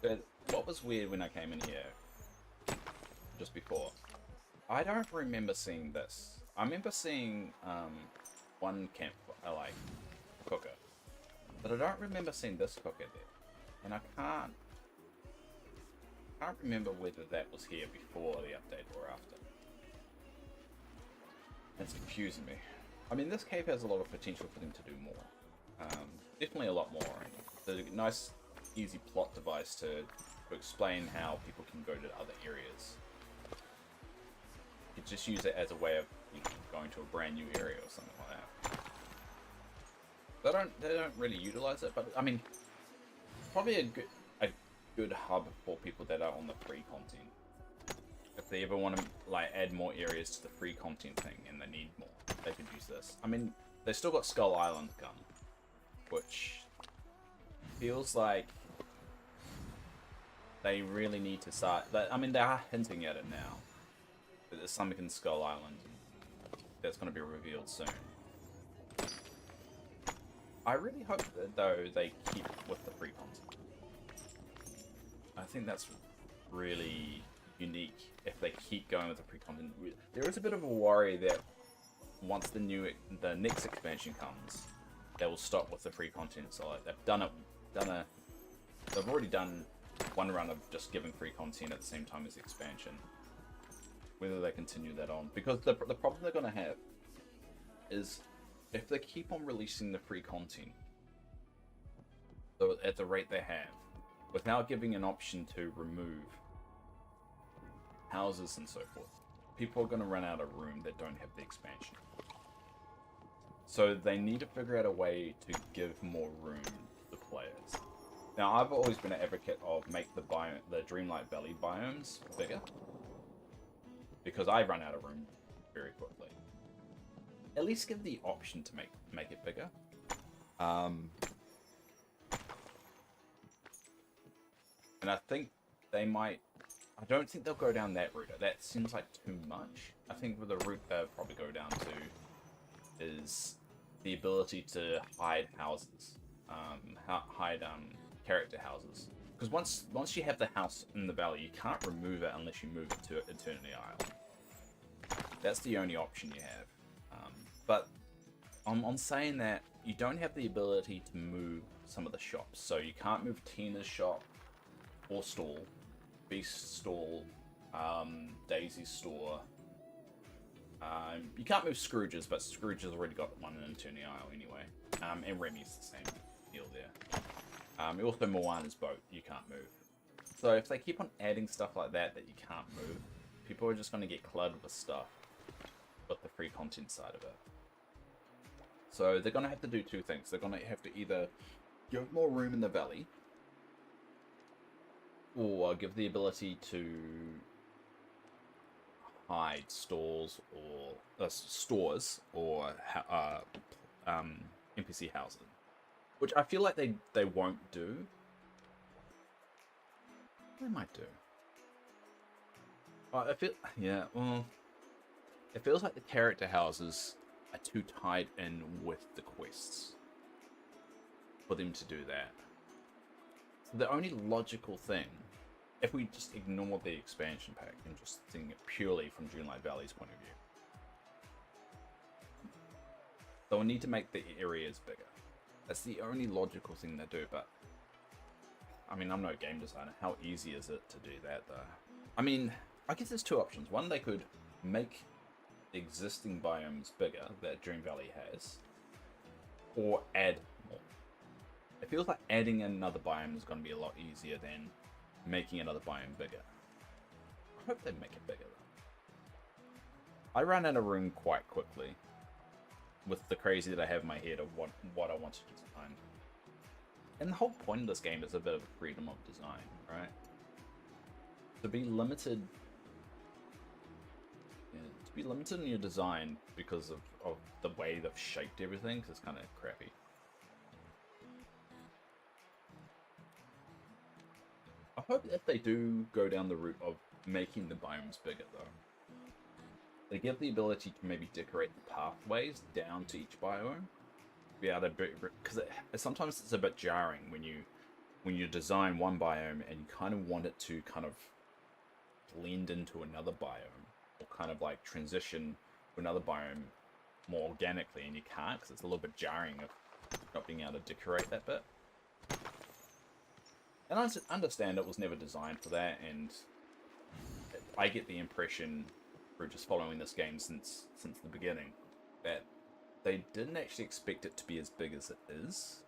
But what was weird when I came in here just before, I don't remember seeing this. I remember seeing one camp like cooker, but I don't remember seeing this cooker there, and I can't remember whether that was here before the update or after. It's confusing me. I mean, this cave has a lot of potential for them to do more. Definitely a lot more. The nice easy plot device to explain how people can go to other areas. You could just use it as a way of, you know, going to a brand new area or something like that. They don't really utilize it, but I mean, probably a good hub for people that are on the free content. If they ever want to like add more areas to the free content thing and they need more, they could use this. I mean, they still got Skull Island to come, which feels like they really need to start. I mean, they are hinting at it now. But there's something in Skull Island that's going to be revealed soon. I really hope that, though, they keep with the free content. I think that's really unique if they keep going with the free content. There is a bit of a worry that once the next expansion comes, they will stop with the free content. So like, they've already done one run of just giving free content at the same time as the expansion. Whether they continue that on, because the problem they're going to have is if they keep on releasing the free content at the rate they have, without giving an option to remove houses and so forth, people are going to run out of room that don't have the expansion. So they need to figure out a way to give more room to players. Now, I've always been an advocate of make the Dreamlight Valley biomes bigger, because I run out of room very quickly. At least give the option to make it bigger. And I think they might... I don't think they'll go down that route. That seems like too much. I think the route they'll probably go down to is the ability to hide houses. Hide character houses. Because once you have the house in the valley, you can't remove it unless you move it to Eternity Isle. That's the only option you have. But on saying that, you don't have the ability to move some of the shops. So you can't move Tina's shop or stall, Beast's stall, Daisy's store. You can't move Scrooge's, but Scrooge's already got one in Eternity Isle anyway. And Remy's the same deal there. Also Moana's boat, you can't move. So if they keep on adding stuff like that you can't move, people are just going to get cluttered with stuff with the free content side of it. So they're going to have to do two things. They're going to have to either give more room in the valley, or give the ability to hide stores or stores or NPC houses, which I feel like they won't do. They might do. It feels like the character houses are too tied in with the quests for them to do that. So the only logical thing, if we just ignore the expansion pack and just think it purely from Dreamlight Valley's point of view, they'll need to make the areas bigger. That's the only logical thing they do, but I mean, I'm no game designer. How easy is it to do that, though? I mean, I guess there's two options. One, they could make the existing biomes bigger that Dream Valley has, or add more. It feels like adding another biome is going to be a lot easier than making another biome bigger. I hope they make it bigger though. I ran out of room quite quickly with the crazy that I have in my head of what I want to design. And the whole point of this game is a bit of freedom of design, right? To be limited, to be limited in your design because of the way they've shaped everything is kind of crappy. I hope that they do go down the route of making the biomes bigger though. They give the ability to maybe decorate the pathways down to each biome. Be able to, because sometimes it's a bit jarring when you design one biome and you kind of want it to kind of blend into another biome, or kind of like transition to another biome more organically, and you can't because it's a little bit jarring of not being able to decorate that bit. And I understand it was never designed for that, and I get the impression through just following this game since the beginning that they didn't actually expect it to be as big as it is.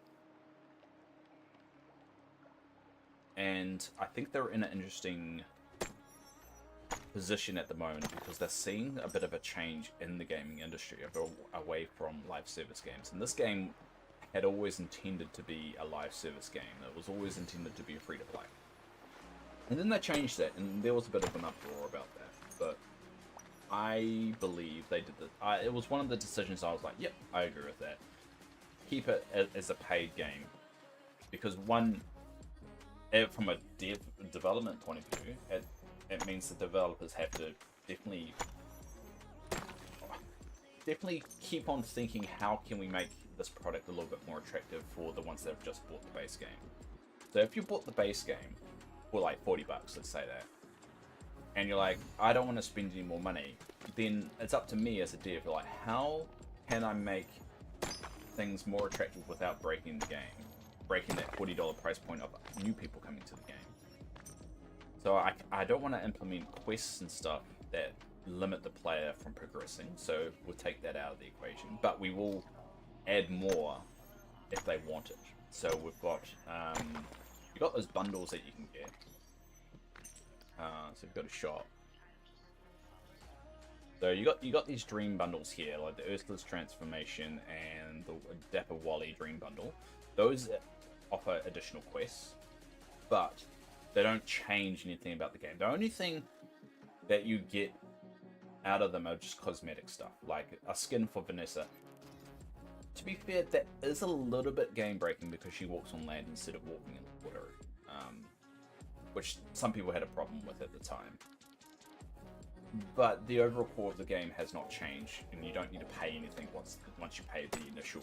And I think they're in an interesting position at the moment because they're seeing a bit of a change in the gaming industry away from live service games. And this game had always intended to be a live service game. It was always intended to be a free-to-play. And then they changed that, and there was a bit of an uproar about that. But I believe they did that. It was one of the decisions I was like, yep, I agree with that. Keep it as a paid game. Because one, from a development point of view, it means the developers have to definitely keep on thinking, how can we make this product a little bit more attractive for the ones that have just bought the base game. So if you bought the base game for like $40, let's say that, and you're like, I don't want to spend any more money, then it's up to me as a dev, like, how can I make things more attractive without breaking the game? Breaking that $40 price point of new people coming to the game. So I don't want to implement quests and stuff that limit the player from progressing, so we'll take that out of the equation. But we will add more if they want it. So we've got, you've got those bundles that you can get. So we've got a shop. So you got these dream bundles here, like the Ursula's Transformation and the Dapper Wally Dream Bundle. Those offer additional quests, but they don't change anything about the game. The only thing that you get out of them are just cosmetic stuff, like a skin for Vanessa. To be fair, that is a little bit game breaking because she walks on land instead of walking in the water, which some people had a problem with at the time. But the overall core of the game has not changed, and you don't need to pay anything once you pay the initial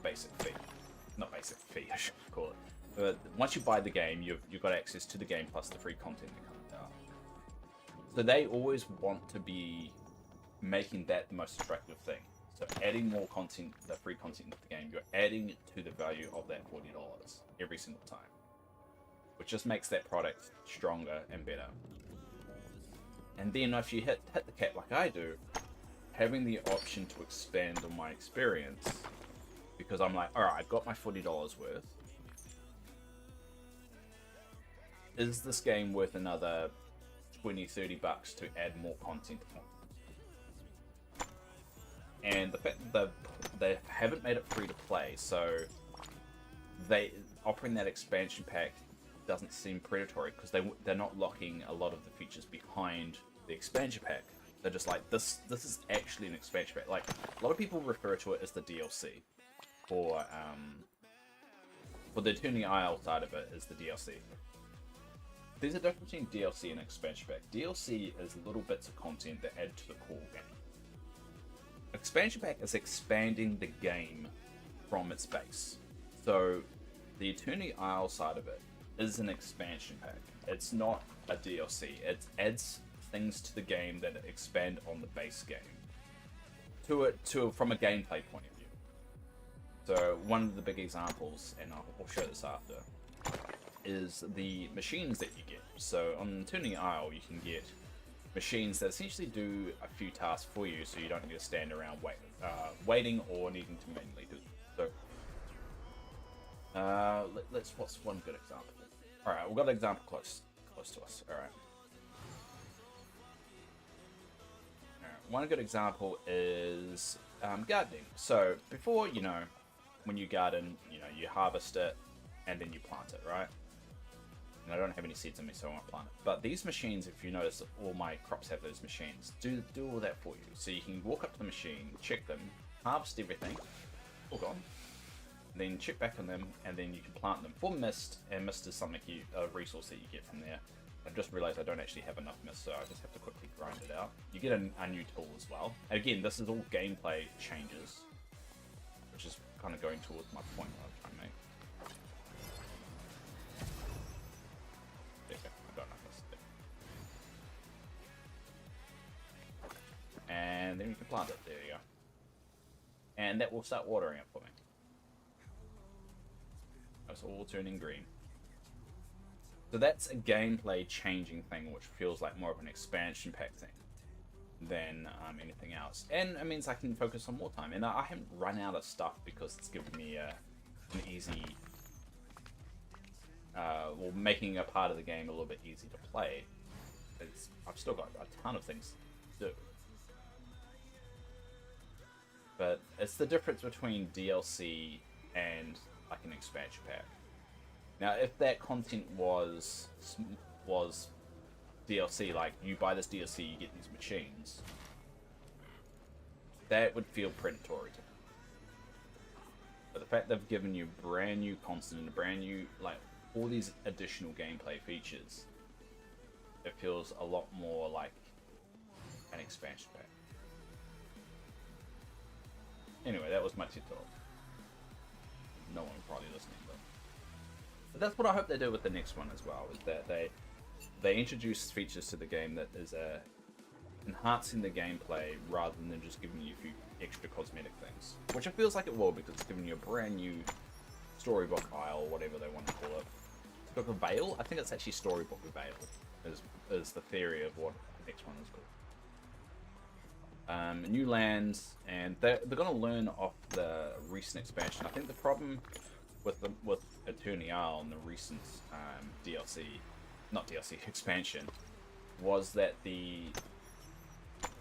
basic fee. Not basic fee, I should call it. But once you buy the game, you've got access to the game plus the free content that comes out. So they always want to be making that the most attractive thing. So adding more content, the free content into the game, you're adding to the value of that $40 every single time. Which just makes that product stronger and better. And then if you hit the cap like I do, having the option to expand on my experience, because I'm like, alright, I've got my $40 worth. Is this game worth another $20-30 to add more content on? And the fact that they haven't made it free to play, so they offering that expansion pack doesn't seem predatory because they're not locking a lot of the features behind the expansion pack. They're just like, this is actually an expansion pack. Like, a lot of people refer to it as the DLC for the Eternity Isle side of it is the DLC. There's a difference between DLC and expansion pack. DLC is little bits of content that add to the core game. Expansion pack is expanding the game from its base. So the Eternity Isle side of it is an expansion pack. It's not a DLC. It adds things to the game that expand on the base game from a gameplay point of view. So one of the big examples, and I'll show this after, is the machines that you get. So on Eternity Isle you can get machines that essentially do a few tasks for you, so you don't need to stand around waiting or needing to manually do it. So, what's one good example? All right, we've got an example close to us. All right. One good example is gardening. So before, when you garden, you harvest it and then you plant it, right? And I don't have any seeds in me, so I won't plant it. But these machines, if you notice, all my crops have those machines, do all that for you. So you can walk up to the machine, check them, harvest everything, all gone, then check back on them, and then you can plant them for mist, and mist is something a resource that you get from there. I just realized I don't actually have enough mist, so I just have to quickly grind it out. You get a new tool as well. And again, this is all gameplay changes, which is kind of going towards my point that I'm trying to make. Okay, I got enough mist there. And then you can plant it. There you go. And that will start watering it for me. It's all turning green. So that's a gameplay changing thing, which feels like more of an expansion pack thing than anything else. And it means I can focus on more time. And I haven't run out of stuff because it's given me an easy, well, making a part of the game a little bit easy to play. I've still got a ton of things to do. But it's the difference between DLC and like an expansion pack. Now, if that content was DLC, like you buy this DLC, you get these machines, that would feel predatory to me. But the fact they've given you brand new content and brand new, like, all these additional gameplay features, it feels a lot more like an expansion pack. Anyway, that was my TED talk. No one probably listening, but that's what I hope they do with the next one as well, is that they introduce features to the game that is enhancing the gameplay rather than just giving you a few extra cosmetic things. Which it feels like it will, because it's giving you a brand new storybook aisle, whatever they want to call it. Book of Vale? I think it's actually Storybook of Vale, is the theory of what the next one is called. New lands, and they're going to learn off the recent expansion. I think the problem with Eternial and the recent expansion, was that the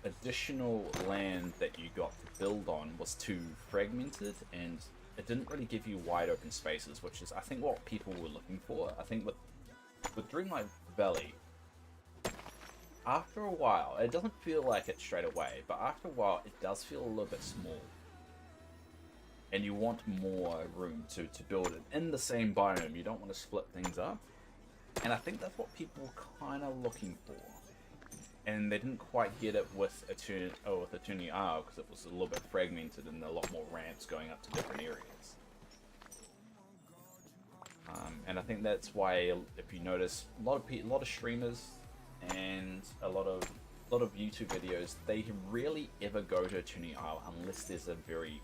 additional land that you got to build on was too fragmented, and it didn't really give you wide open spaces, which is, I think, what people were looking for. I think with Dreamlight Valley, after a while, it doesn't feel like it straight away, but after a while, it does feel a little bit small. And you want more room to build it in the same biome. You don't want to split things up. And I think that's what people were kind of looking for. And they didn't quite get it with Eternial, because it was a little bit fragmented and a lot more ramps going up to different areas. And I think that's why, if you notice, a lot of streamers and a lot of YouTube videos, they rarely ever go to Eternial unless there's a very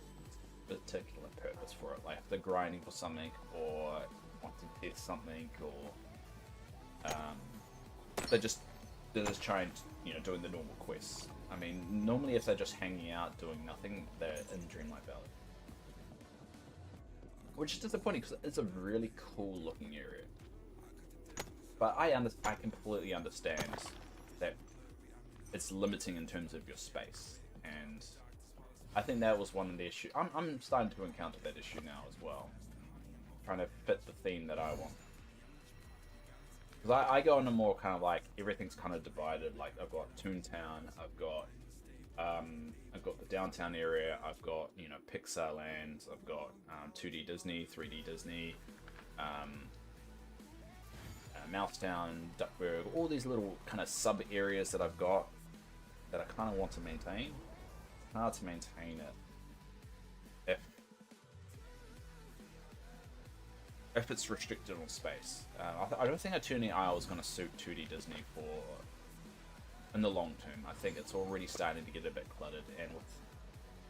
particular purpose for it, like if they're grinding for something or wanting to test something, or they're just trying, doing the normal quests. I mean, normally if they're just hanging out doing nothing, they're in Dreamlight Valley, which is disappointing because it's a really cool looking area. But I completely understand that it's limiting in terms of your space, and I think that was one of the issues. I'm starting to encounter that issue now as well, trying to fit the theme that I want. Because I go into more kind of like, everything's kind of divided. Like, I've got Toontown, I've got the downtown area, I've got, Pixar Land, I've got 2D Disney, 3D Disney, Mousetown, Duckburg, all these little kind of sub areas that I've got that I kind of want to maintain. It's hard to maintain it if it's restricted on space. I don't think Eternial is going to suit 2D Disney in the long term. I think it's already starting to get a bit cluttered, and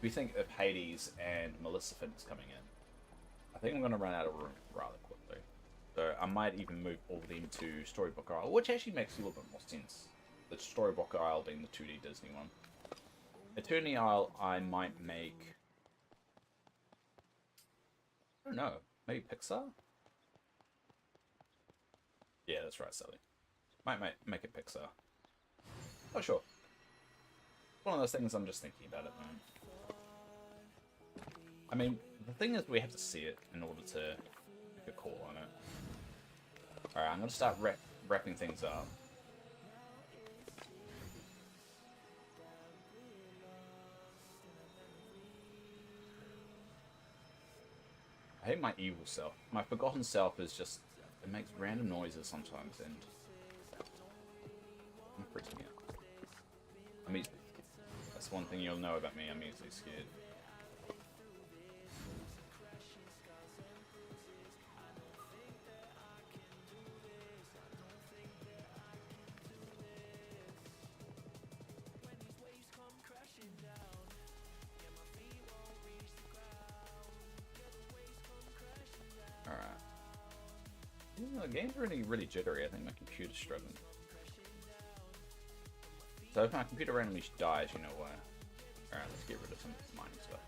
we think of Hades and Maleficent is coming in, I think I'm going to run out of room rather quickly. So I might even move all of them to Storybook Isle, which actually makes a little bit more sense. The Storybook Isle being the 2D Disney one. Eternity Isle, I might make... I don't know. Maybe Pixar? Yeah, that's right, Sally. Might make it Pixar. Oh, sure. One of those things I'm just thinking about at the moment. I mean, the thing is we have to see it in order to make a call on it. Alright, I'm going to start wrapping things up. I hate my evil self. My forgotten self is just... It makes random noises sometimes and... I'm freaking out. I mean, that's one thing you'll know about me, I'm easily scared. The game's really jittery. I think my computer's struggling. So if my computer randomly dies, you know why. Alright, let's get rid of some mining stuff.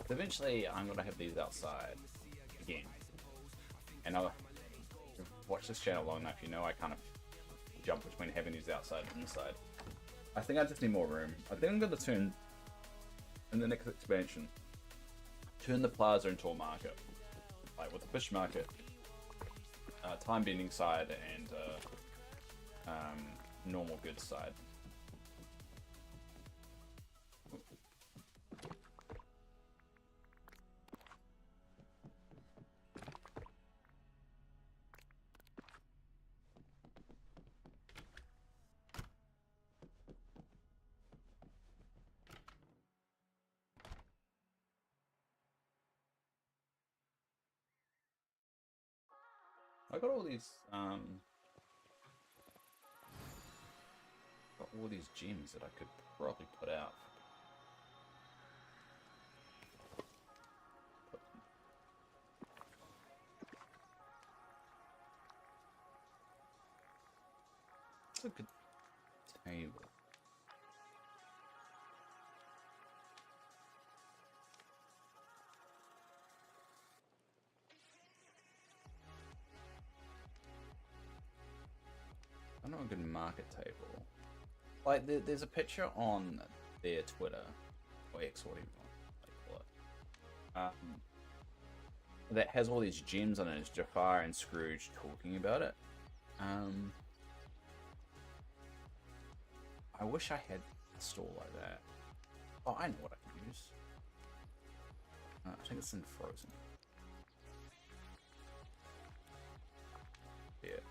Eventually, I'm going to have these outside again. And I'll watch this channel long enough, you know I kind of jump between having these outside and inside. I think I just need more room. I think I'm going to turn, in the next expansion, turn the plaza into a market. Like with the fish market, time bending side, and normal goods side. I got all these gems that I could probably put out. It's a good table. I know a good market table. Like, there's a picture on their Twitter, or X, or whatever you want to call it, that has all these gems on it. It's Jafar and Scrooge talking about it. I wish I had a store like that. Oh, I know what I can use. I think it's in Frozen. Yeah.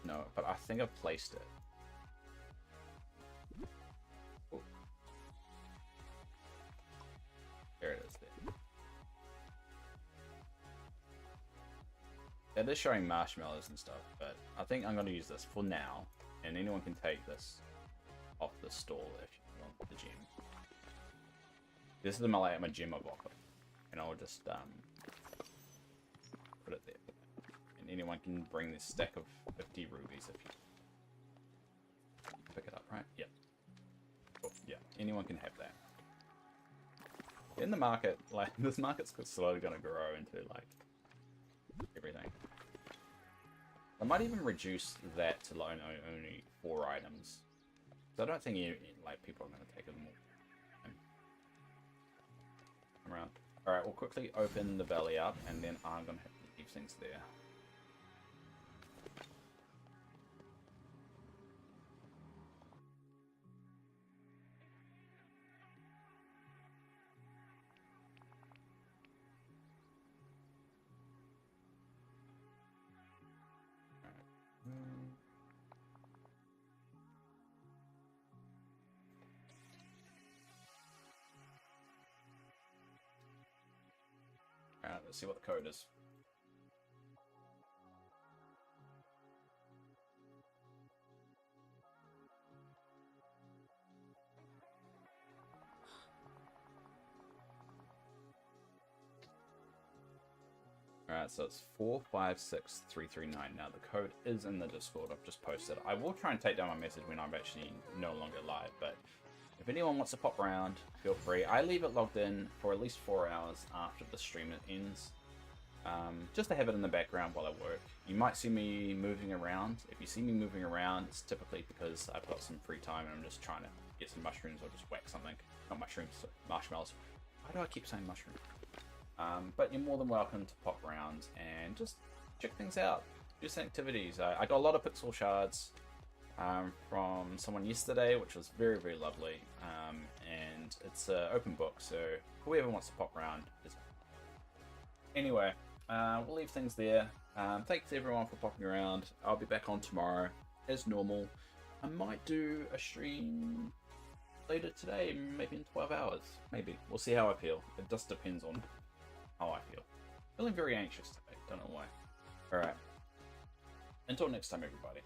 No, but I think I've placed it. Oh. There it is. There. It is showing marshmallows and stuff, but I think I'm going to use this for now, and anyone can take this off the stall if you want the gem. This is my gem of offer, and I'll just put it there. And anyone can bring this stack of 50 rubies if you pick it up, right? Yep. Cool. Yeah, anyone can have that. In the market, like, this market's slowly going to grow into, like, everything. I might even reduce that to like only 4 items. So I don't think like people are going to take them all. Come around. Alright, we'll quickly open the valley up, and then I'm going to have to leave things there. Let's see what the code is. Alright, so it's 456339. Now the code is in the Discord. I've just posted it. I will try and take down my message when I'm actually no longer live, but if anyone wants to pop around, feel free. I leave it logged in for at least 4 hours after the stream ends. Just to have it in the background while I work. You might see me moving around. If you see me moving around, it's typically because I've got some free time and I'm just trying to get some mushrooms or just whack something. Not mushrooms, marshmallows. Why do I keep saying mushrooms? But you're more than welcome to pop around and just check things out. Do some activities. I got a lot of pixel shards from someone yesterday, which was very, very lovely. And it's an open book, so whoever wants to pop around is. Anyway, we'll leave things there. Thanks everyone for popping around. I'll be back on tomorrow as normal. I might do a stream later today, maybe in 12 hours. Maybe. We'll see how I feel. It just depends on how I feel. Feeling very anxious today. Don't know why. Alright. Until next time, everybody.